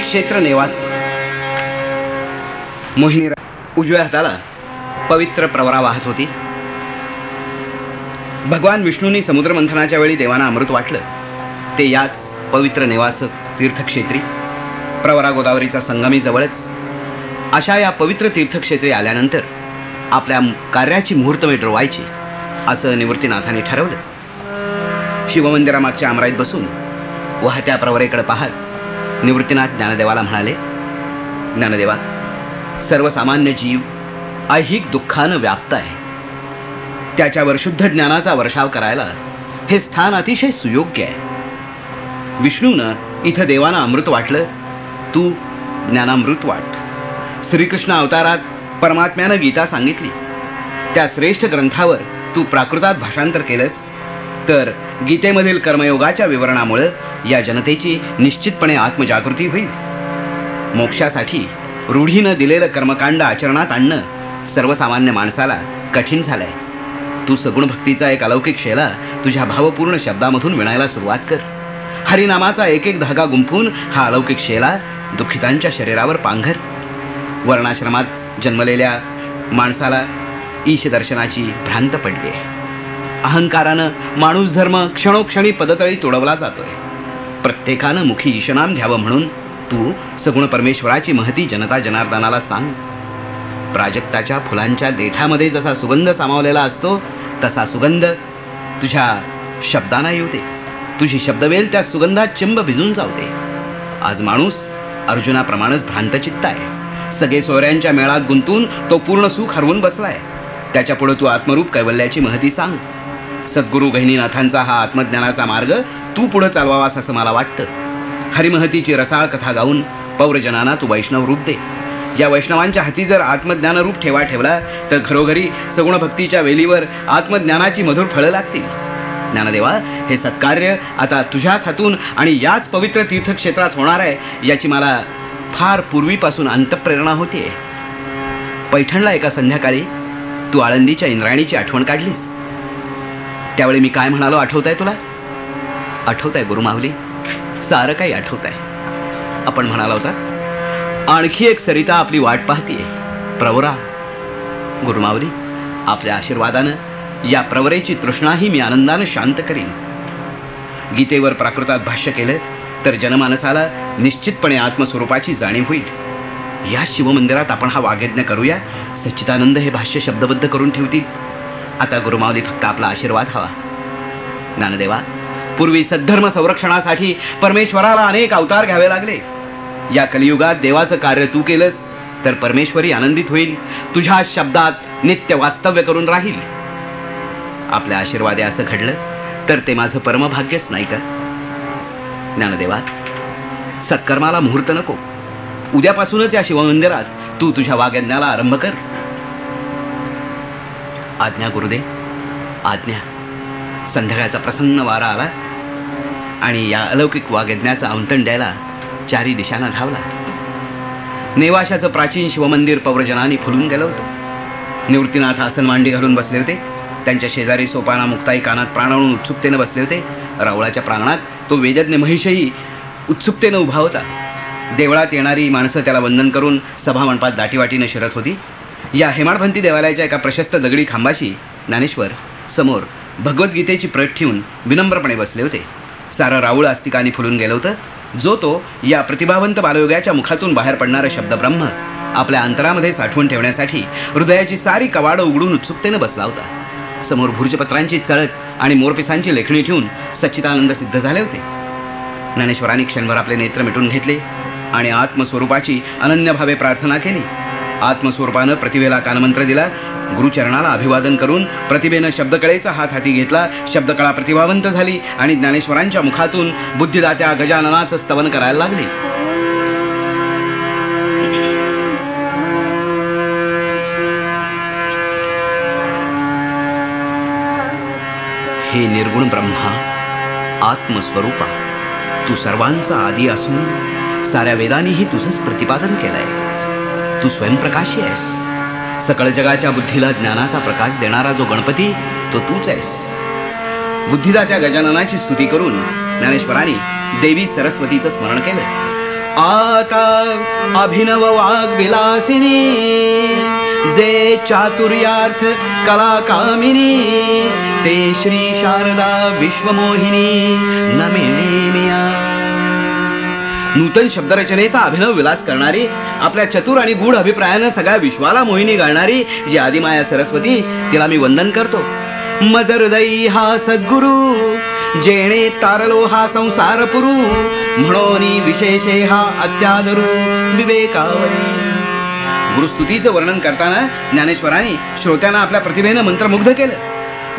तीर्थक्षेत्र नेवास. मोहिनी उजव्या हाताला पवित्र प्रवरा वाहत होती. भगवान विष्णूंनी समुद्रमंथनाच्या वेळी देवांना अमृत वाटलं ते याच पवित्र नेवास तीर्थक्षेत्री, प्रवरा गोदावरीचा संगमी जवळच. अशा या पवित्र तीर्थक्षेत्री आल्यानंतर आपल्या कार्याची मुहूर्तमेढ रोवायची असं निवृत्तीनाथांनी ठरवलं. शिवमंदिरामागच्या आमराईत बसून वाहत्या प्रवरेकडे पाहत निवृत्तीनाथ ज्ञानदेवाला म्हणाले, ज्ञानदेवा, सर्वसामान्य जीव ऐहिक दुःखानं व्याप्त आहे. त्याच्यावर शुद्ध ज्ञानाचा वर्षाव करायला हे स्थान अतिशय सुयोग्य आहे. विष्णूनं इथं देवांना अमृत वाटलं, तू ज्ञानामृत वाट. श्रीकृष्ण अवतारात परमात्म्यानं गीता सांगितली, त्या श्रेष्ठ ग्रंथावर तू प्राकृतात भाषांतर केलंस तर गीतेमधील कर्मयोगाच्या विवरणामुळे या जनतेची निश्चितपणे आत्मजागृती होईल. मोक्षासाठी रूढीनं दिलेलं कर्मकांड आचरणात आणणं सर्वसामान्य माणसाला कठीण झालंय. तू सगुण भक्तीचा एक अलौकिक शेला तुझ्या भावपूर्ण शब्दामधून विणायला सुरुवात कर. हरिनामाचा एक एक धागा गुंफून हा अलौकिक शेला दुःखितांच्या शरीरावर पांघर. वर्णाश्रमात जन्मलेल्या माणसाला ईश दर्शनाची भ्रांत पडली आहे. अहंकारानं माणूस धर्म क्षणोक्षणी पदतळी तोडवला जातोय. प्रत्येकानं मुखी ईशनाम घ्यावं म्हणून तू सगुण परमेश्वराची महती जनता जनार्दनाला सांग. प्राजक्ताच्या फुलांच्या देठामध्ये जसा सुगंध सामावलेला असतो तसा सुगंध तुझ्या शब्दांना येऊ दे. तुझी शब्दवेल त्या सुगंधात चिंब भिजून जाऊ दे. आज माणूस अर्जुनाप्रमाणेच भ्रांतचित्त आहे. सगळे सोयऱ्यांच्या मेळात गुंतून तो पूर्ण सुख हरवून बसलाय. त्याच्या पुढे तू आत्मरूप कैवल्याची महती सांग. सद्गुरू गहिनीनाथांचा हा आत्मज्ञानाचा मार्ग तू पुढे चालवावास असं मला वाटतं. हरिमहतीची रसाळ कथा गाऊन पौरजनांना तू वैष्णव रूप दे. या वैष्णवांच्या हाती जर आत्मज्ञान रूप ठेवला तर घरोघरी सगुण भक्तीच्या वेलीवर आत्मज्ञानाची मधुर फळं लागतील. ज्ञानदेवा, हे सत्कार्य आता तुझ्याच हातून आणि याच पवित्र तीर्थक्षेत्रात होणार आहे याची मला फार पूर्वीपासून अंतःप्रेरणा होतीये. पैठणला एका संध्याकाळी तू आळंदीच्या इंद्रायणीची आठवण काढलीस. त्यावेळी मी काय म्हणालो आठवताय तुला? आठवताय गुरुमाऊली? सारं काही आठवताय. आपण म्हणाला होता, आणखी एक सरिता आपली वाट पाहतीये, प्रवरा. गुरुमाऊली, आपल्या आशीर्वादानं या प्रवरेची तृष्णाही मी आनंदानं शांत करीन. गीतेवर प्राकृतात भाष्य केलं तर जनमानसाला निश्चितपणे आत्मस्वरूपाची जाणीव होईल. या शिवमंदिरात आपण हा वाग्यज्ञ करूया. सच्चिदानंद हे भाष्य शब्दबद्ध करून ठेवतील. आता गुरुमाऊली फक्त आपला आशीर्वाद हवा. ज्ञानदेवा, पूर्वी सद्धर्म संरक्षणासाठी परमेश्वराला अनेक अवतार घ्यावे लागले. या कलियुगात देवाचं कार्य तू केलंस तर परमेश्वरी आनंदित होईल. तुझ्या शब्दात नित्य वास्तव्य करून राहील. आपल्या आशीर्वादे असं घडलं तर ते माझं परमभाग्यच नाही का? ज्ञानदेवा, सत्कर्माला मुहूर्त नको. उद्यापासूनच या शिवमंदिरात तू तुझ्या वाग्यज्ञाला आरंभ कर. आज्ञा गुरुदेव, आज्ञा. संध्याकाळचा प्रसन्न वारा आला आणि या अलौकिक वाग्यज्ञाचा अवतरण द्यायला चारी दिशांना धावला. नेवाशाचं प्राचीन शिवमंदिर पौरजनांनी फुलून गेलं होतं. निवृत्तीनाथ आसन मांडी घालून बसले होते. त्यांच्या शेजारी सोपाना मुक्ताई कानात प्राणावून उत्सुकतेने बसले होते. रावळाच्या प्रांगणात तो वेदज्ञ महिषही उत्सुकतेनं उभा होता. देवळात येणारी माणसं त्याला वंदन करून सभामंडपात दाटीवाटीनं शिरत होती. या हेमाडपंथी देवालयाच्या एका प्रशस्त दगडी खांबाशी ज्ञानेश्वर समोर भगवद्गीतेची प्रत ठेवून विनम्रपणे बसले होते. सारं राऊळ आस्तिकांनी फुलून गेलं होतं. जो तो या प्रतिभावंत बालयोगाच्या मुखातून बाहेर पडणारं शब्दब्रह्म आपल्या अंतरामध्ये साठवून ठेवण्यासाठी हृदयाची सारी कवाडं उघडून उत्सुकतेनं बसला होता. समोर भुर्जपत्रांची चळत आणि मोरपिसांची लेखणी ठेवून सच्चिदानंद सिद्ध झाले होते. ज्ञानेश्वरांनी क्षणभर आपले नेत्र मिटून घेतले आणि आत्मस्वरूपाची अनन्यभावे प्रार्थना केली. आत्मस्वरूपानं प्रतिभेला कानमंत्र दिला. गुरुचरणाला अभिवादन करून प्रतिभेनं शब्दकळेचा हात हाती घेतला. शब्दकळा प्रतिभावंत झाली आणि ज्ञानेश्वरांच्या मुखातून बुद्धिदात्या गजाननाचं स्तवन करायला लागली. हे निर्गुण ब्रह्मा, आत्मस्वरूपा, तू सर्वांचा आदी असून साऱ्या वेदांनीही तुझंच प्रतिपादन केलंय. तू स्वयंप्रकाशी आहेस. सकळ जगाच्या बुद्धीला ज्ञानाचा प्रकाश देणारा जो गणपती तो तूच आहेस. बुद्धिदात्या गजाननाची स्तुती करून ज्ञानेश्वरांनी देवी सरस्वतीचं स्मरण केलं. आता अभिनव वाग विलासिनी जे चातुर्यार्थ कला कामिनी ते श्री शारदा विश्वमोहिनी नमिनिया. नूतन शब्दरचनेचा अभिनव विलास करणारी, आपल्या चतुर आणि गूढ अभिप्रायानं सगळ्या विश्वाला मोहिनी घालणारी जी आदिमाया सरस्वती, तिला मी वंदन करतो. मज हृदयी हा सद्गुरु जेणे तारलो हा संसार पुरू म्हणून विशेषे हा अत्यादरू विवेकावरी. गुरुस्तुतीचं वर्णन करताना ज्ञानेश्वरांनी श्रोत्यांना आपल्या प्रतिभेनं मंत्रमुग्ध केलं.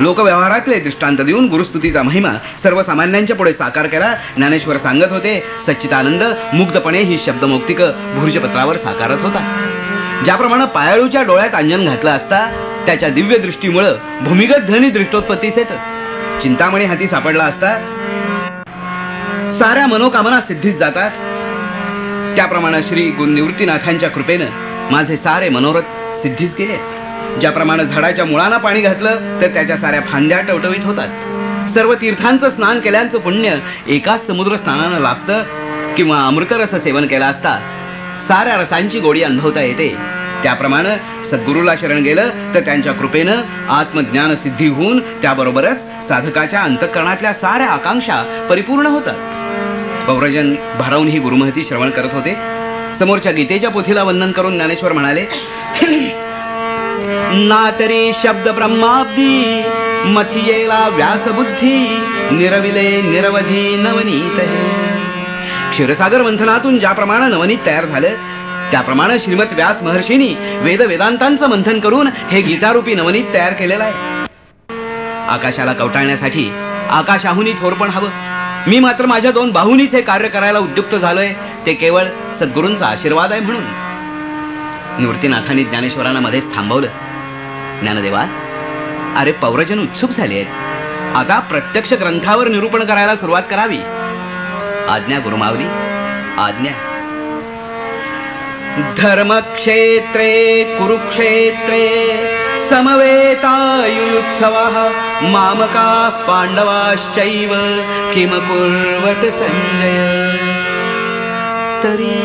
लोकव्यवहारातले दृष्टांत देऊन गुरुस्तुतीचा महिमा सर्वसामान्यांच्या पुढे साकार केला. ज्ञानेश्वर सांगत होते, सच्चिदानंद मुग्धपणे ही शब्दमौक्तिक भुर्जपत्रावर साकारत होता. ज्याप्रमाणे पायाळूच्या डोळ्यात अंजन घातलं असता त्याच्या दिव्य दृष्टीमुळं भूमिगत धनी दृष्टोत्पत्तीस येतं. चिंतामणी हाती सापडला असता साऱ्या मनोकामना सिद्धीस जातात. त्याप्रमाणे श्री निवृत्तीनाथांच्या कृपेनं माझे सारे मनोरथ सिद्धीस गेले. ज्याप्रमाणे झाडाच्या मुळांना पाणी घातलं तर त्याच्या साऱ्या फांद्या टवटवीत होतात. सर्व तीर्थांचं स्नान केल्याचं पुण्य एकाच समुद्र स्नानानं लाभतं किंवा अमृतरस सेवन केला असता साऱ्या रसांची गोडी अनुभवता येते. त्याप्रमाणे सद्गुरूला शरण गेलं तर त्यांच्या कृपेनं आत्मज्ञान सिद्धी होऊन त्याबरोबरच साधकाच्या अंतःकरणातल्या साऱ्या आकांक्षा परिपूर्ण होतात. पौरजन भारावून ही गुरुमहती श्रवण करत होते. समोरच्या गीतेच्या पोथीला वंदन करून ज्ञानेश्वर म्हणाले, नातरी शब्द ब्रह्माब्दी मथियेला व्यासबुद्धी निरविले निरवधी नवनीत. क्षीरसागर मंथनातून ज्याप्रमाणे नवनीत तयार झालं त्याप्रमाणे श्रीमत व्यास महर्षींनी वेद वेदांतांचं मंथन करून हे गीतारूपी नवनीत तयार केलेलं आहे. आकाशाला कवटाळण्यासाठी आकाशाहूनही थोरपण हवं. मी मात्र माझ्या 2 बाहूंनीच हे कार्य करायला उद्युक्त झालोय. ते केवळ सद्गुरूंचा आशीर्वाद आहे म्हणून. निवृत्तीनाथांनी ज्ञानेश्वरांना मध्येच थांबवलं. ज्ञानदेवा, अरे पौरजन उत्सुक झाले आहेत. आता प्रत्यक्ष ग्रंथावर निरूपण करायला सुरुवात करावी. आज्ञा गुरुमावली, आज्ञा. धर्मक्षेत्रे कुरुक्षेत्रे समवेतायुत्सवः मामका पांडवाश्चैव किम कुर्वत संजय. तरी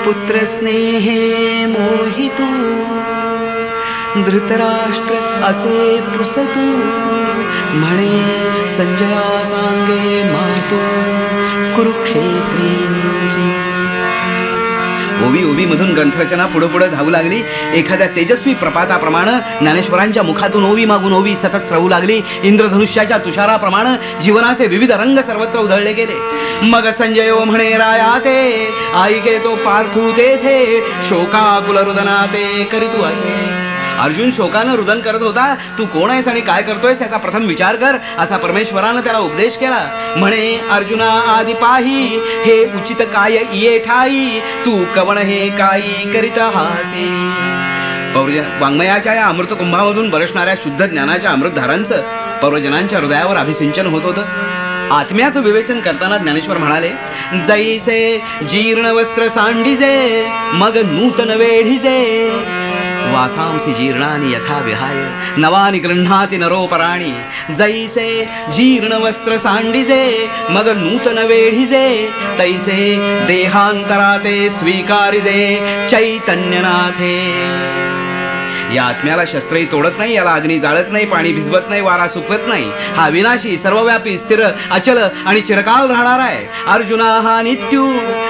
पुत्रस्नेहे मोहितू धृतराष्ट्र असे पुसतू म्हणे संजया सांगे मातू कुरुक्षेत्री. ओवी ओवी मधून ग्रंथरचना पुढे पुढे धावू लागली. एखाद्या तेजस्वी प्रपाताप्रमाणे ज्ञानेश्वरांच्या मुखातून ओवी मागून ओवी सतत स्रवू लागली. इंद्रधनुष्याच्या तुषाराप्रमाणे जीवनाचे विविध रंग सर्वत्र उधळले गेले. मग संजयो म्हणे राया ते ऐके तो पार्थू तेथे शोकाकुल रुदना ते करीतू असे. अर्जुन शोकानं रुदन करत होता. तू कोण आहेस आणि काय करतोयस याचा प्रथम विचार कर, असा परमेश्वरानं त्याला उपदेश केला. म्हणे अर्जुना आदि पाही हे उचित काय इये ठाई तू कवण हे काही करीत हासी. वाङ्मयाच्या या अमृत कुंभामधून बरसणाऱ्या शुद्ध ज्ञानाच्या अमृतधारांचं पौरजनांच्या हृदयावर अभिसिंचन होत होतं. आत्म्याचं विवेचन करताना ज्ञानेश्वर म्हणाले, जैसे जीर्ण वस्त्र सांडिजे मग नूतन वेढिजे वासांसी जीर्णानि यथा विहाय नवानि गृह्णाति नरोपराणि. जैसे जीर्ण वस्त्र सांडिजे मग नूतन वेढिजे तैसे देहांतराते स्वीकारिजे चैतन्यनाथे. या आत्म्याला शस्त्रही तोडत नाही, याला अग्नी जाळत नाही, पाणी भिजवत नाही, वारा सुकवत नाही. हा विनाशी सर्वव्यापी स्थिर अचल आणि चिरकाल राहणार आहे. अर्जुना हा नित्यू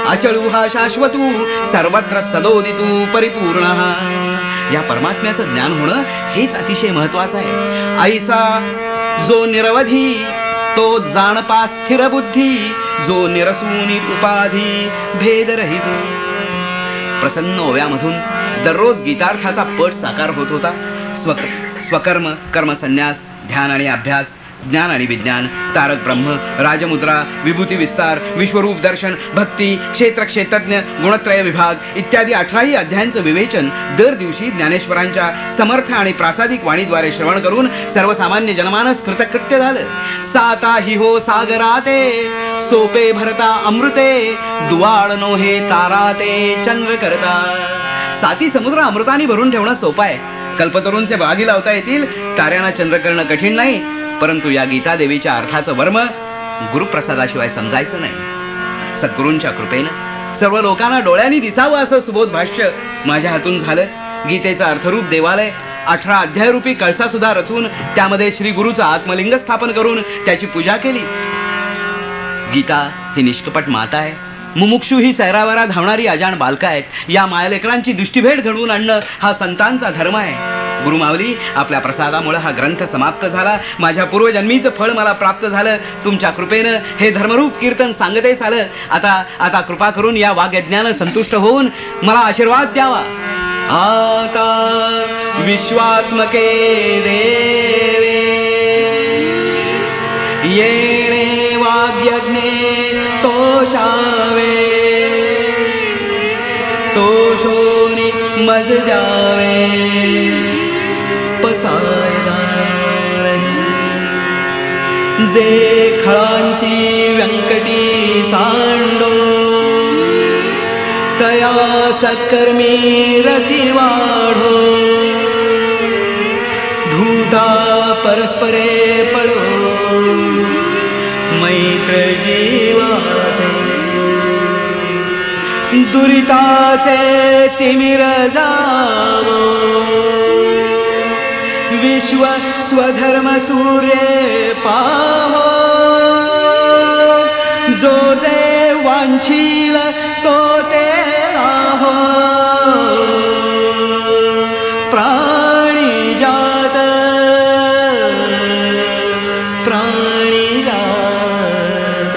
अचलू हा शाश्वतू सर्वत्र सदोदितू परिपूर्ण. या परमात्म्याचं ज्ञान होणं हेच अतिशय महत्वाचं आहे. ऐसा जो निरवधी तो जाणपा स्थिर बुद्धी जो निरसूनी उपाधी भेदरहित. प्रसन्न ओव्यामधून दररोज गीतार्थाचा पट साकार होत होता. स्वकर्म कर्मसन्यास ध्यान आणि अभ्यास ज्ञान आणि विज्ञान तारक ब्रह्म राजमुद्रा विभूती विस्तार विश्वरूप दर्शन भक्ती क्षेत्र क्षेत्रज्ञ गुणत्रय विभाग इत्यादी 18 अध्यायांचं विवेचन दर दिवशी ज्ञानेश्वरांच्या समर्थ आणि प्रासादिक वाणीद्वारे श्रवण करून सर्वसामान्य जनमानस कृतकृत्य झालं. साता हि हो सागराते सोपे भरता अमृते दुवाळ नोहे ताराते चंद्र करता. 7 समुद्र अमृताने भरून ठेवणं सोपं आहे. कल्पतरूंचे बागी लावता येतील, ताऱ्यांना चंद्र करणं कठीण नाही. परंतु या गीता देवीच्या अर्थाचं वर्म गुरुप्रसादाशिवाय समजायचं नाही. सद्गुरूंच्या कृपेनं सर्व लोकांना डोळ्यांनी दिसावं असं सुबोध भाष्य माझ्या हातून झालं. गीतेचं अर्थरूप देवालय 18 अध्यायरूपी कळसा सुद्धा रचून त्यामध्ये श्री गुरुचं आत्मलिंग स्थापन करून त्याची पूजा केली. गीता ही निष्कपट माता आहे. मुमुक्षू ही सैरावरा धावणारी अजाण बालका आहेत. या मायलेकरांची दृष्टीभेट घडवून आणणं हा संतांचा धर्म आहे. गुरुमावली, आपल्या प्रसादामुळे हा ग्रंथ समाप्त झाला. माझ्या पूर्वजन्मीचं फळ मला प्राप्त झालं. तुमच्या कृपेनं हे धर्मरूप कीर्तन सांगतेस आलं. आता कृपा करून या वाग्यज्ञानं संतुष्ट होऊन मला आशीर्वाद द्यावा. आता विश्वात्मके देवे येणे वाग्यज्ञे तोषावे, तोषोनी मज द्यावे पसायला. जे खळांची व्यंकटी सांडो, तया सत्कर्मी रती वाढो. धूता परस्परे पडो, मैत्र जीवाचे. दुरिताचे तिमिर जावो, विश्व स्वधर्म सूर्य पाहो. जो जे वांछील तो ते लाहो, प्राणी जात प्राणी जात.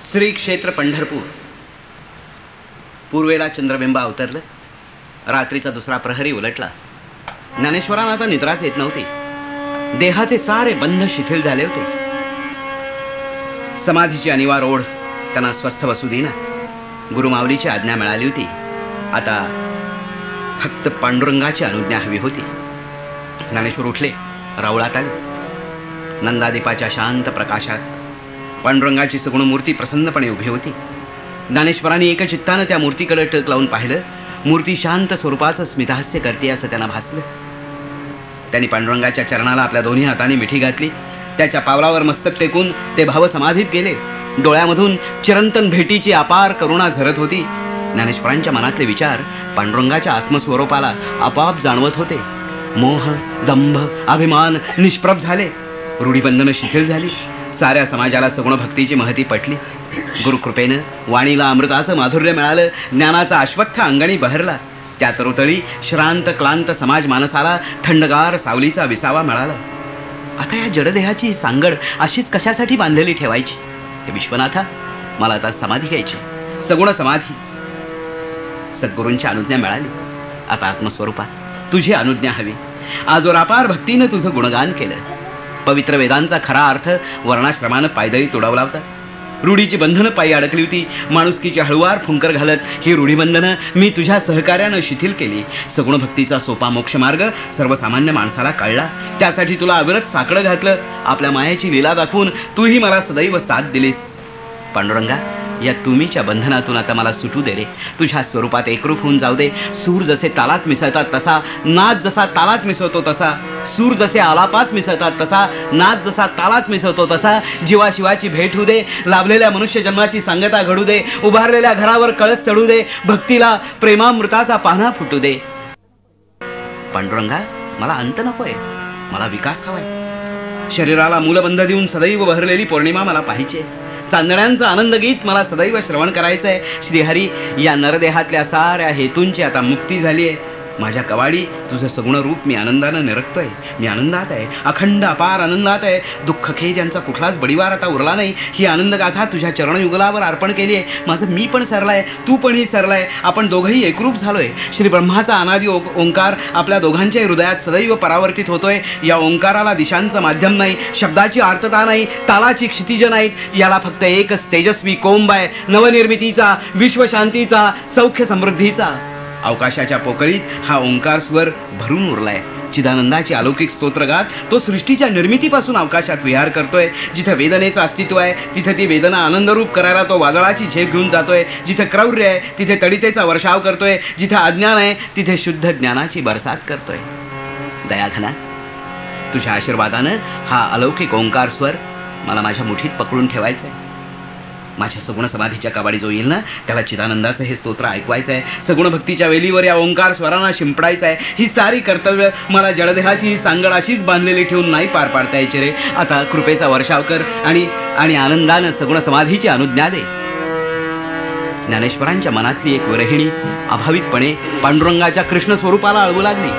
श्री क्षेत्र पंढरपूर. पूर्वेला चंद्रबिंब अवतरलं. रात्रीचा दुसरा प्रहरी उलटला. ज्ञानेश्वरांना आता निद्राच येत नव्हती. देहाचे सारे बंध शिथिल झाले होते. समाधीची अनिवार्य ओढ त्यांना स्वस्थ बसू देईना. गुरुमावलीची आज्ञा मिळाली होती. आता फक्त पांडुरंगाची अनुज्ञा हवी होती. ज्ञानेश्वर उठले. राऊळात आले. नंदादीपाच्या शांत प्रकाशात पांडुरंगाची सगुण मूर्ती प्रसन्नपणे उभी होती. ज्ञानेश्वरांनी एकचित्तानं त्या मूर्तीकडे टक लावून पाहिलं. मूर्ती शांत स्वरूपाचं स्मितहास्य करते असं त्यांना भासलं. त्यांनी पांडुरंगाच्या चरणाला आपल्या दोन्ही हातांनी मिठी घातली. त्याच्या पावलावर मस्तक टेकून ते भावसमाधीत गेले. डोळ्यामधून चिरंतन भेटीची अपार करुणा झरत होती. ज्ञानेश्वरांच्या मनातले विचार पांडुरंगाच्या आत्मस्वरूपाला आपोआप जाणवत होते. मोह, दंभ, अभिमान निष्प्रभ झाले. रूढीबंधनं शिथिल झाली. साऱ्या समाजाला सगुण भक्तीची महती पटली. गुरुकृपेनं वाणीला अमृताचं माधुर्य मिळालं. ज्ञानाचा अश्वत्थ अंगणी बहरला. त्या तरुतळी श्रांत क्लांत समाज मानसाला थंडगार सावलीचा विसावा मिळाला. आता या जडदेहाची सांगड अशीच कशासाठी बांधलेली ठेवायची? हे विश्वनाथा, मला आता समाधी घ्यायची, सगुण समाधी. सद्गुरूंची अनुज्ञा मिळाली. आता आत्मस्वरूपात तुझी अनुज्ञा हवी. आजवर अपार भक्तीनं तुझं गुणगान केलं. पवित्र वेदांचा खरा अर्थ वर्णाश्रमानं पायदळी तुडवला होता. रूढीची बंधनं पायी अडकली होती. माणुसकीची हळुवार फुंकर घालत ही रूढीबंधनं मी तुझ्या सहकार्यानं शिथिल केली. सगुण भक्तीचा सोपा मोक्षमार्ग सर्वसामान्य माणसाला कळला. त्यासाठी तुला अविरत साकडं घातलं. आपल्या मायेची लीला दाखवून तूही मला सदैव साथ दिलीस. पांडुरंगा, या तुम्हीच्या बंधनातून आता मला सुटू दे रे. तुझ्या स्वरूपात एकरूप होऊन जाऊ दे. सूर जसे तालात मिसळतात तसा, नाद जसा तालात मिसळतो तसा, सूर जसे आलापात मिसळतात तसा, नाद जसा तालात मिसळतो तसा जीवाशिवाची भेट होऊ दे. लाभलेल्या मनुष्य जन्माची सांगता घडू दे. उभारलेल्या घरावर कळस चढू दे. भक्तीला प्रेमामृताचा पान्हा फुटू दे. पांडुरंगा, मला अंत नकोय, मला विकास हवाय. शरीराला मूलबंध देऊन सदैव बहरलेली पौर्णिमा मला पाहिजे. चांदण्यांचं आनंद गीत मला सदैव श्रवण करायचंय. श्रीहरी, या नरदेहातल्या साऱ्या हेतूंची आता मुक्ती झाली आहे. माझ्या कवाडी तुझं सगुण रूप मी आनंदानं निरखतोय. मी आनंदात आहे, अखंड अपार आनंदात आहे. दुःख खेद यांचा कुठलाच बडीवार आता उरला नाही. ही आनंदगाथा तुझ्या चरणयुगलावर अर्पण केली आहे. माझं मी पण सरलाय, तू पणही सरलाय. आपण दोघंही एकरूप झालोय. श्री ब्रह्माचा अनादि ओंकार आपल्या दोघांच्या हृदयात सदैव परावर्तित होतोय. या ओंकाराला दिशांचं माध्यम नाही, शब्दाची आर्तता नाही, तालाची क्षितिज नाहीत. याला फक्त एकच तेजस्वी कोंब आहे, नवनिर्मितीचा, विश्वशांतीचा, सौख्य समृद्धीचा. अवकाशाच्या पोकळीत हा ओंकार स्वर भरून उरलाय. चिदानंदाची अलौकिक स्तोत्रगात तो सृष्टीच्या निर्मितीपासून अवकाशात विहार करतोय. जिथं वेदनेचं अस्तित्व आहे तिथं ती वेदना आनंदरूप करायला तो वादळाची झेप घेऊन जातोय. जिथं क्रौर्य आहे तिथे तडितेचा वर्षाव करतोय. जिथं अज्ञान आहे तिथे शुद्ध ज्ञानाची बरसात करतोय. दयाघना, तुझ्या आशीर्वादानं हा अलौकिक ओंकार स्वर मला माझ्या मुठीत पकडून ठेवायचा आहे. माझ्या सगुण समाधीच्या कवाडी जो येईल ना, त्याला चिदानंदाचं हे स्तोत्र ऐकवायचं आहे. सगुण भक्तीच्या वेलीवर या ओंकार स्वरांना शिंपडायचं आहे. ही सारी कर्तव्य मला जडदेहाची ही सांगड अशीच बांधलेली ठेवून नाही पार पाडता यायची रे. आता कृपेचा वर्षाव कर आणि आनंदानं सगुण समाधीची अनुज्ञा दे. ज्ञानेश्वरांच्या मनातली एक विरहिणी अभावितपणे पांडुरंगाच्या कृष्ण स्वरूपाला अळवू लागली.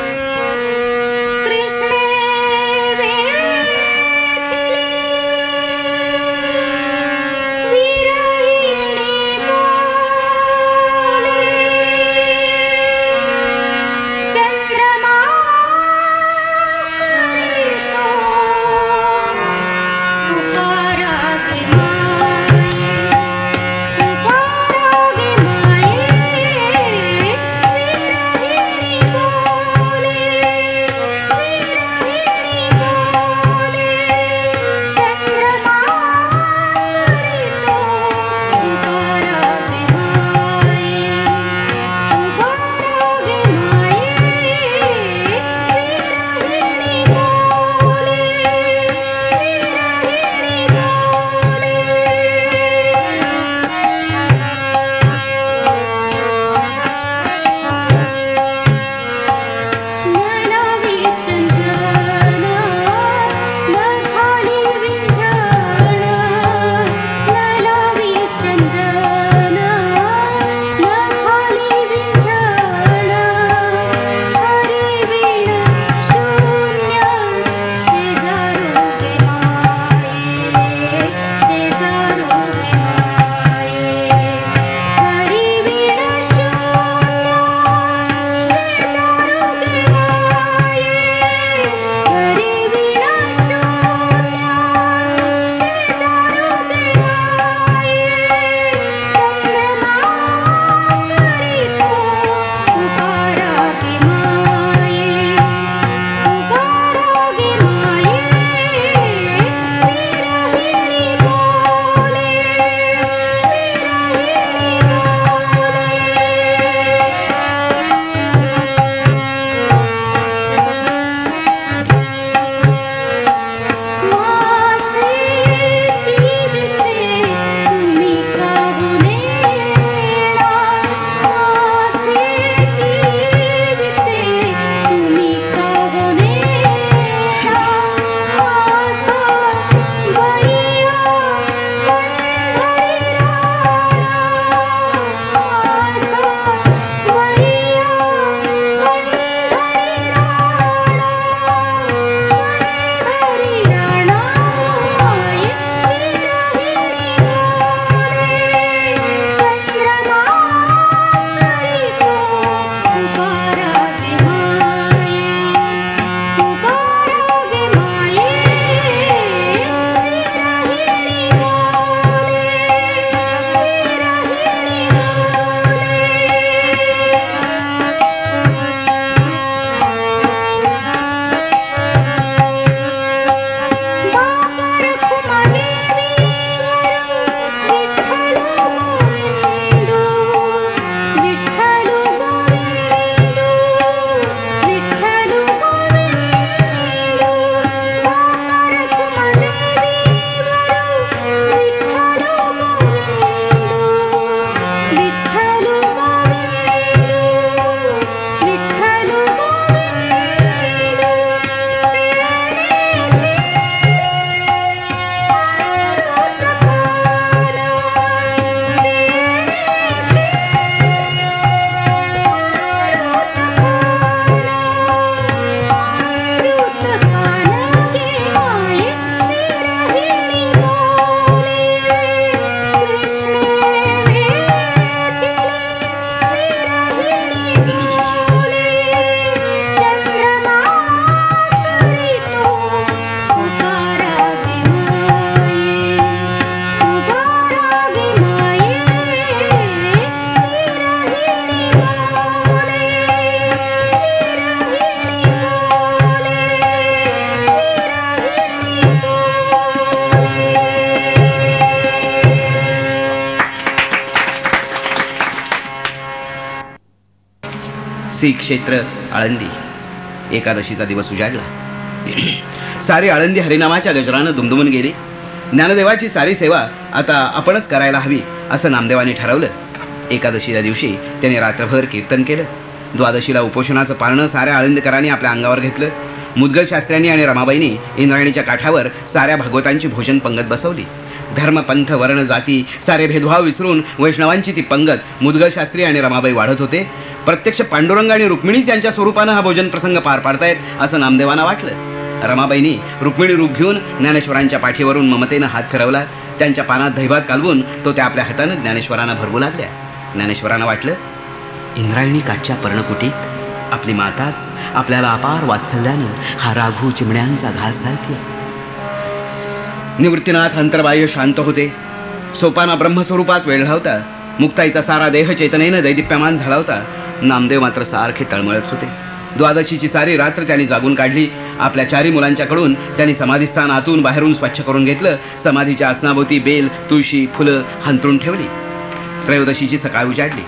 श्री क्षेत्र आळंदी. एकादशीचा दिवस उजाडला. सारी आळंदी हरिनामाच्या गजरानं दुमदुमून गेली. ज्ञानदेवाची सारी सेवा आता आपणच करायला हवी असं नामदेवानी ठरवलं. एकादशीच्या दिवशी त्यांनी रात्रभर कीर्तन केलं. द्वादशीला उपोषणाचं पारणं साऱ्या आळंदीकरांनी आपल्या अंगावर घेतलं. मुदगल शास्त्र्यांनी आणि रमाबाईंनी इंद्रायणीच्या काठावर साऱ्या भागवतांची भोजन पंगत बसवली. धर्म, पंथ, वर्ण, जाती सारे भेदभाव विसरून वैष्णवांची ती पंगत मुदगल शास्त्री आणि रमाबाई वाढत होते. प्रत्यक्ष पांडुरंग आणि रुक्मिणीच यांच्या स्वरूपानं हा भोजन प्रसंग पार पाडतायत असं नामदेवांना वाटलं. रमाबाईंनी रुक्मिणी रूप घेऊन ज्ञानेश्वरांच्या पाठीवरून ममतेनं हात फिरवला. त्यांच्या पानात दहीभात कालवून तो त्या आपल्या हातानं ज्ञानेश्वरांना भरवू लागल्या. ज्ञानेश्वरांना वाटलं, इंद्रायणी काठच्या पर्णकुटीत आपली माताच आपल्याला अपार वात्सल्यानं हा राघू चिमण्यांचा घास घालते. निवृत्तीनाथ अंतर्बाह्य शांत होते. सोपाना ब्रह्मस्वरूपात वेढला होता. मुक्ताईचा सारा देह चेतनेनं दैदिप्यमान झाला होता. नामदेव मात्र सारखे तळमळत होते. द्वादशीची सारी रात्र त्यांनी जागून काढली. आपल्या 4 मुलांच्याकडून त्यांनी समाधीस्थान आतून बाहेरून स्वच्छ करून घेतलं. समाधीच्या आसनाभोवती बेल, तुळशी, फुलं हंतरून ठेवली. त्रयोदशीची सकाळ उजाडली.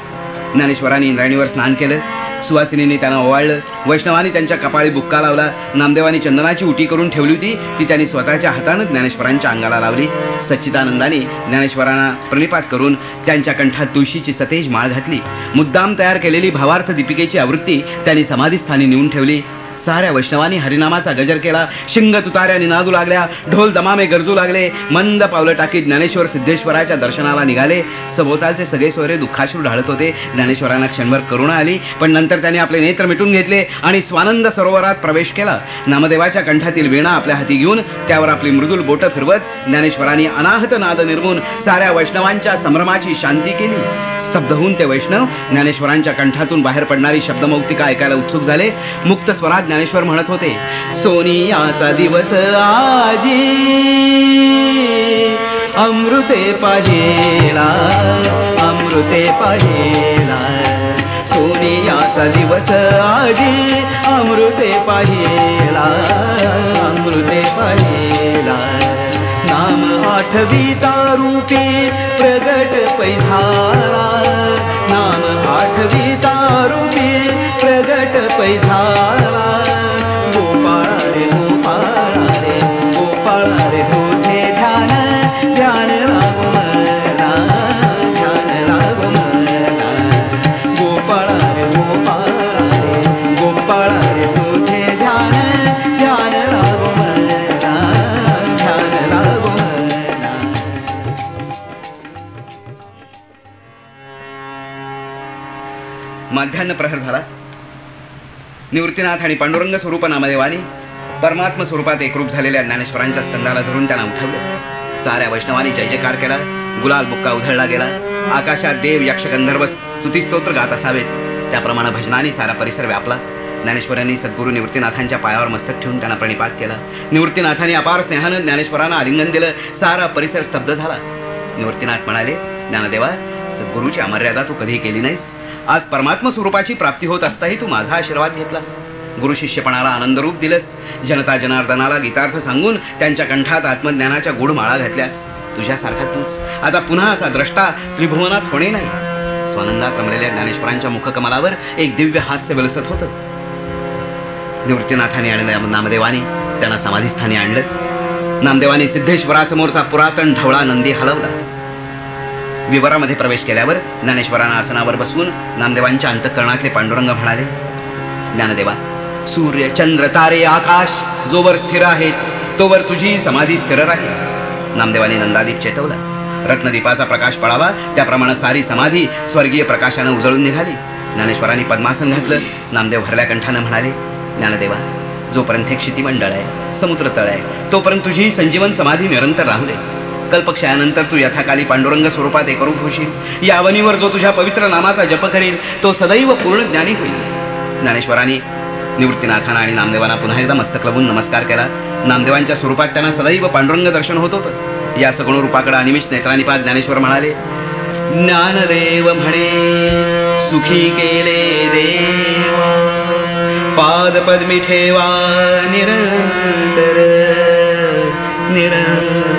ज्ञानेश्वरांनी इंद्रायणीवर स्नान केलं. सुवासिनींनी त्यांना ओवाळलं. वैष्णवांनी त्यांच्या कपाळी बुक्का लावला. नामदेवांनी चंदनाची उटी करून ठेवली होती, ती त्यांनी स्वतःच्या हातानं ज्ञानेश्वरांच्या अंगाला लावली. सच्चिदानंदांनी ज्ञानेश्वरांना प्रणिपात करून त्यांच्या कंठात तुळशीची सतेज माळ घातली. मुद्दाम तयार केलेली भावार्थ दीपिकेची आवृत्ती त्यांनी समाधीस्थानी नेऊन ठेवली. साऱ्या वैष्णवांनी हरिनामाचा गजर केला. शिंग तुताऱ्या निनादू लागल्या. ढोल दमामे गरजू लागले. मंद पावलं टाकीत ज्ञानेश्वर सिद्धेश्वराच्या दर्शनाला निघाले. सभोवतालचे सगळे सोयरे दुःखाश्रू ढाळत होते. ज्ञानेश्वरांना क्षणभर करुणा आली, पण नंतर त्यांनी आपले नेत्र मिटून घेतले आणि स्वानंद सरोवरात प्रवेश केला. नामदेवाच्या कंठातील वीणा आपल्या हाती घेऊन त्यावर आपली मृदुल बोटं फिरवत ज्ञानेश्वरांनी अनाहत नाद निर्मून साऱ्या वैष्णवांच्या संभ्रमाची शांती केली. स्तब्ध होऊन ते वैष्णव ज्ञानेश्वरांच्या कंठातून बाहेर पडणारी शब्दमौक्तिका ऐकायला उत्सुक झाले. मुक्त स्वरात ज्ञानेश्वर म्हणत होते, सोनियाचा दिवस आजी अमृते पाहिला, अमृते पाहिला. सोनियाचा दिवस आजी अमृते पाहिला, अमृते पाहिला. नाम आठविता रूपे प्रगट पैझाला, नाम आठविता रूपे प्रगट पैझाला. गोपाळा रे गोपाळा रे गोपाळा रे तुझे ध्यान, ध्यान लागो मला, ध्यान लागो मला. गोपाळा रे गोपाळा रे गोपाळा रे तुझे ध्यान, ध्यान लागो मला, ध्यान लागो मला. माध्यान्ह प्रहर झाला. निवृत्तीनाथ आणि पांडुरंग स्वरूप नामदेवानी परमात्म स्वरूपात एकरूप झालेल्या ज्ञानेश्वरांच्या स्कंदाला धरून त्यांना उठवलं. साऱ्या वैष्णवांनी जय जयकार केला. गुलाल बुक्का उधळला गेला. आकाशात देव, यक्ष, गंधर्व स्तुतिस्तोत्र गात असावेत त्याप्रमाणे भजनाने सारा परिसर व्यापला. ज्ञानेश्वरांनी सद्गुरू निवृत्तीनाथांच्या पायावर मस्तक ठेवून त्यांना प्रणिपात केला. निवृत्तीनाथांनी अपार स्नेहानं ज्ञानेश्वरांना आलिंगन दिलं. सारा परिसर स्तब्ध झाला. निवृत्तीनाथ म्हणाले, ज्ञानदेवा, सद्गुरूची अमर्यादा तू कधी केली नाहीस. आज परमात्म स्वरूपाची प्राप्ती होत असताही तू माझा आशीर्वाद घेतलास. गुरु शिष्यपणाला आनंदरूप दिलंस. जनता जनार्दनाला गीतार्थ सांगून त्यांच्या कंठात आत्मज्ञानाच्या गुढ माळा घातल्यास. तुझ्यासारखा तूच आता पुन्हा असा द्रष्टा त्रिभुवनात होणे नाही. स्वानंदात रमलेल्या ज्ञानेश्वरांच्या मुखकमलावर एक दिव्य हास्य विलसत होतं. निवृत्तीनाथांनी आणि नामदेवानी त्यांना समाधीस्थानी आणलं. नामदेवानी सिद्धेश्वरासमोरचा पुरातन ढवळा नंदी हलवला. विवरामध्ये प्रवेश केल्यावर ज्ञानेश्वरांना आसनावर बसवून नामदेवांच्या अंतःकरणातले पांडुरंग म्हणाले, ज्ञानदेवा, सूर्य, चंद्र, तारे, आकाश जोवर स्थिर आहेत तोवर तुझी समाधी स्थिर राहील. नामदेवानी नंदादीप चेतवला. रत्नदीपाचा प्रकाश पळावा त्याप्रमाणे सारी समाधी स्वर्गीय प्रकाशानं उजळून निघाली. ज्ञानेश्वरांनी पद्मासन घातलं. नामदेव भरल्या कंठानं म्हणाले, ज्ञानदेवा, जोपर्यंत हे क्षितिमंडळ आहे, समुद्र तळ आहे, तोपर्यंत तुझी संजीवन समाधी निरंतर राहू दे. कल्पक्षयानंतर तू यथाकाली पांडुरंग स्वरूपात एकरूप होशील. या अवनीवर जो तुझ्या पवित्र नामाचा जप करील तो सदैव पूर्ण ज्ञानी होईल. ज्ञानेश्वरांनी निवृत्तीनाथांना आणि नामदेवांना पुन्हा एकदा मस्तक लवून नमस्कार केला. नामदेवांच्या स्वरूपात त्यांना सदैव पांडुरंग दर्शन होत होतं. या सगुण रूपाकडे अनिमिष नेत्रानिपात ज्ञानेश्वर म्हणाले, ज्ञानदेव म्हणे सुखी केले देवा, पाद पद्मी ठेवा निरंतर निरंतर.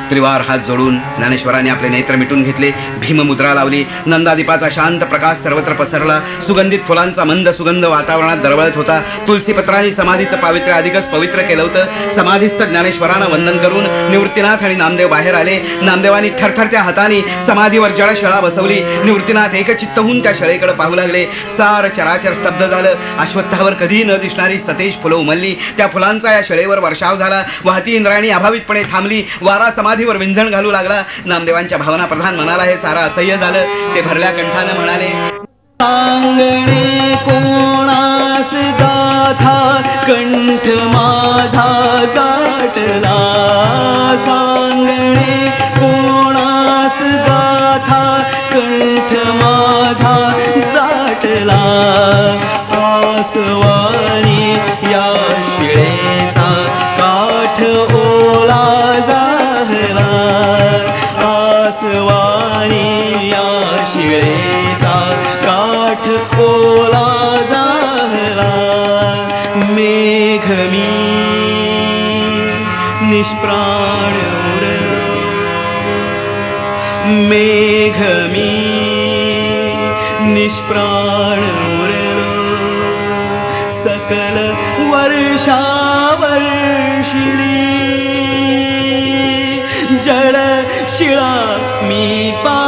त्रिवार हात जोडून ज्ञानेश्वरांनी आपले नेत्र मिटून घेतले. भीममुद्रा लावली. नंदादीपाचा शांत प्रकाश सर्वत्र पसरला. सुगंधित फुलांचा मंद सुगंध वातावरणात दरवळत होता. तुलसीपत्रांनी समाधीचं पावित्र्य अधिकच पवित्र केलं होतं. समाधीस्थ ज्ञानेश्वरांना वंदन करून निवृत्तीनाथ आणि नामदेव बाहेर आले. नामदेवांनी थरथरत्या हाताने समाधीवर जळशळा बसवली. निवृत्तीनाथ एकचित्त होऊन त्या शळेकडे पाहू लागले. सार चराचर स्तब्ध झालं. अश्वत्थावर कधी न दिसणारी सतेज फुलं उमलली. त्या फुलांचा या शळेवर वर्षाव झाला. वाहती इंद्रायणी अभावितपणे थांबली. वारा समाधीवर विंझण घालू लागला. नामदेवांच्या भावना प्रधान मनाला हे सारं असह्य झालं. ते भरल्या कंठानं म्हणाले, सांगणे कोणास गाथा कंठ माझा गाठला. सांगणे कोणास गाथा कंठ माझा गाठला. आसवानी या शिळेचा काठ ओला झाला. आसवानी या शिळेचा काठ ओला झाला. मेघ मी निष्प्राण उरलो. मेघ मी निष्प्राण उरलो. सकल वर्षावर्षिणी जळ शिळा मी पा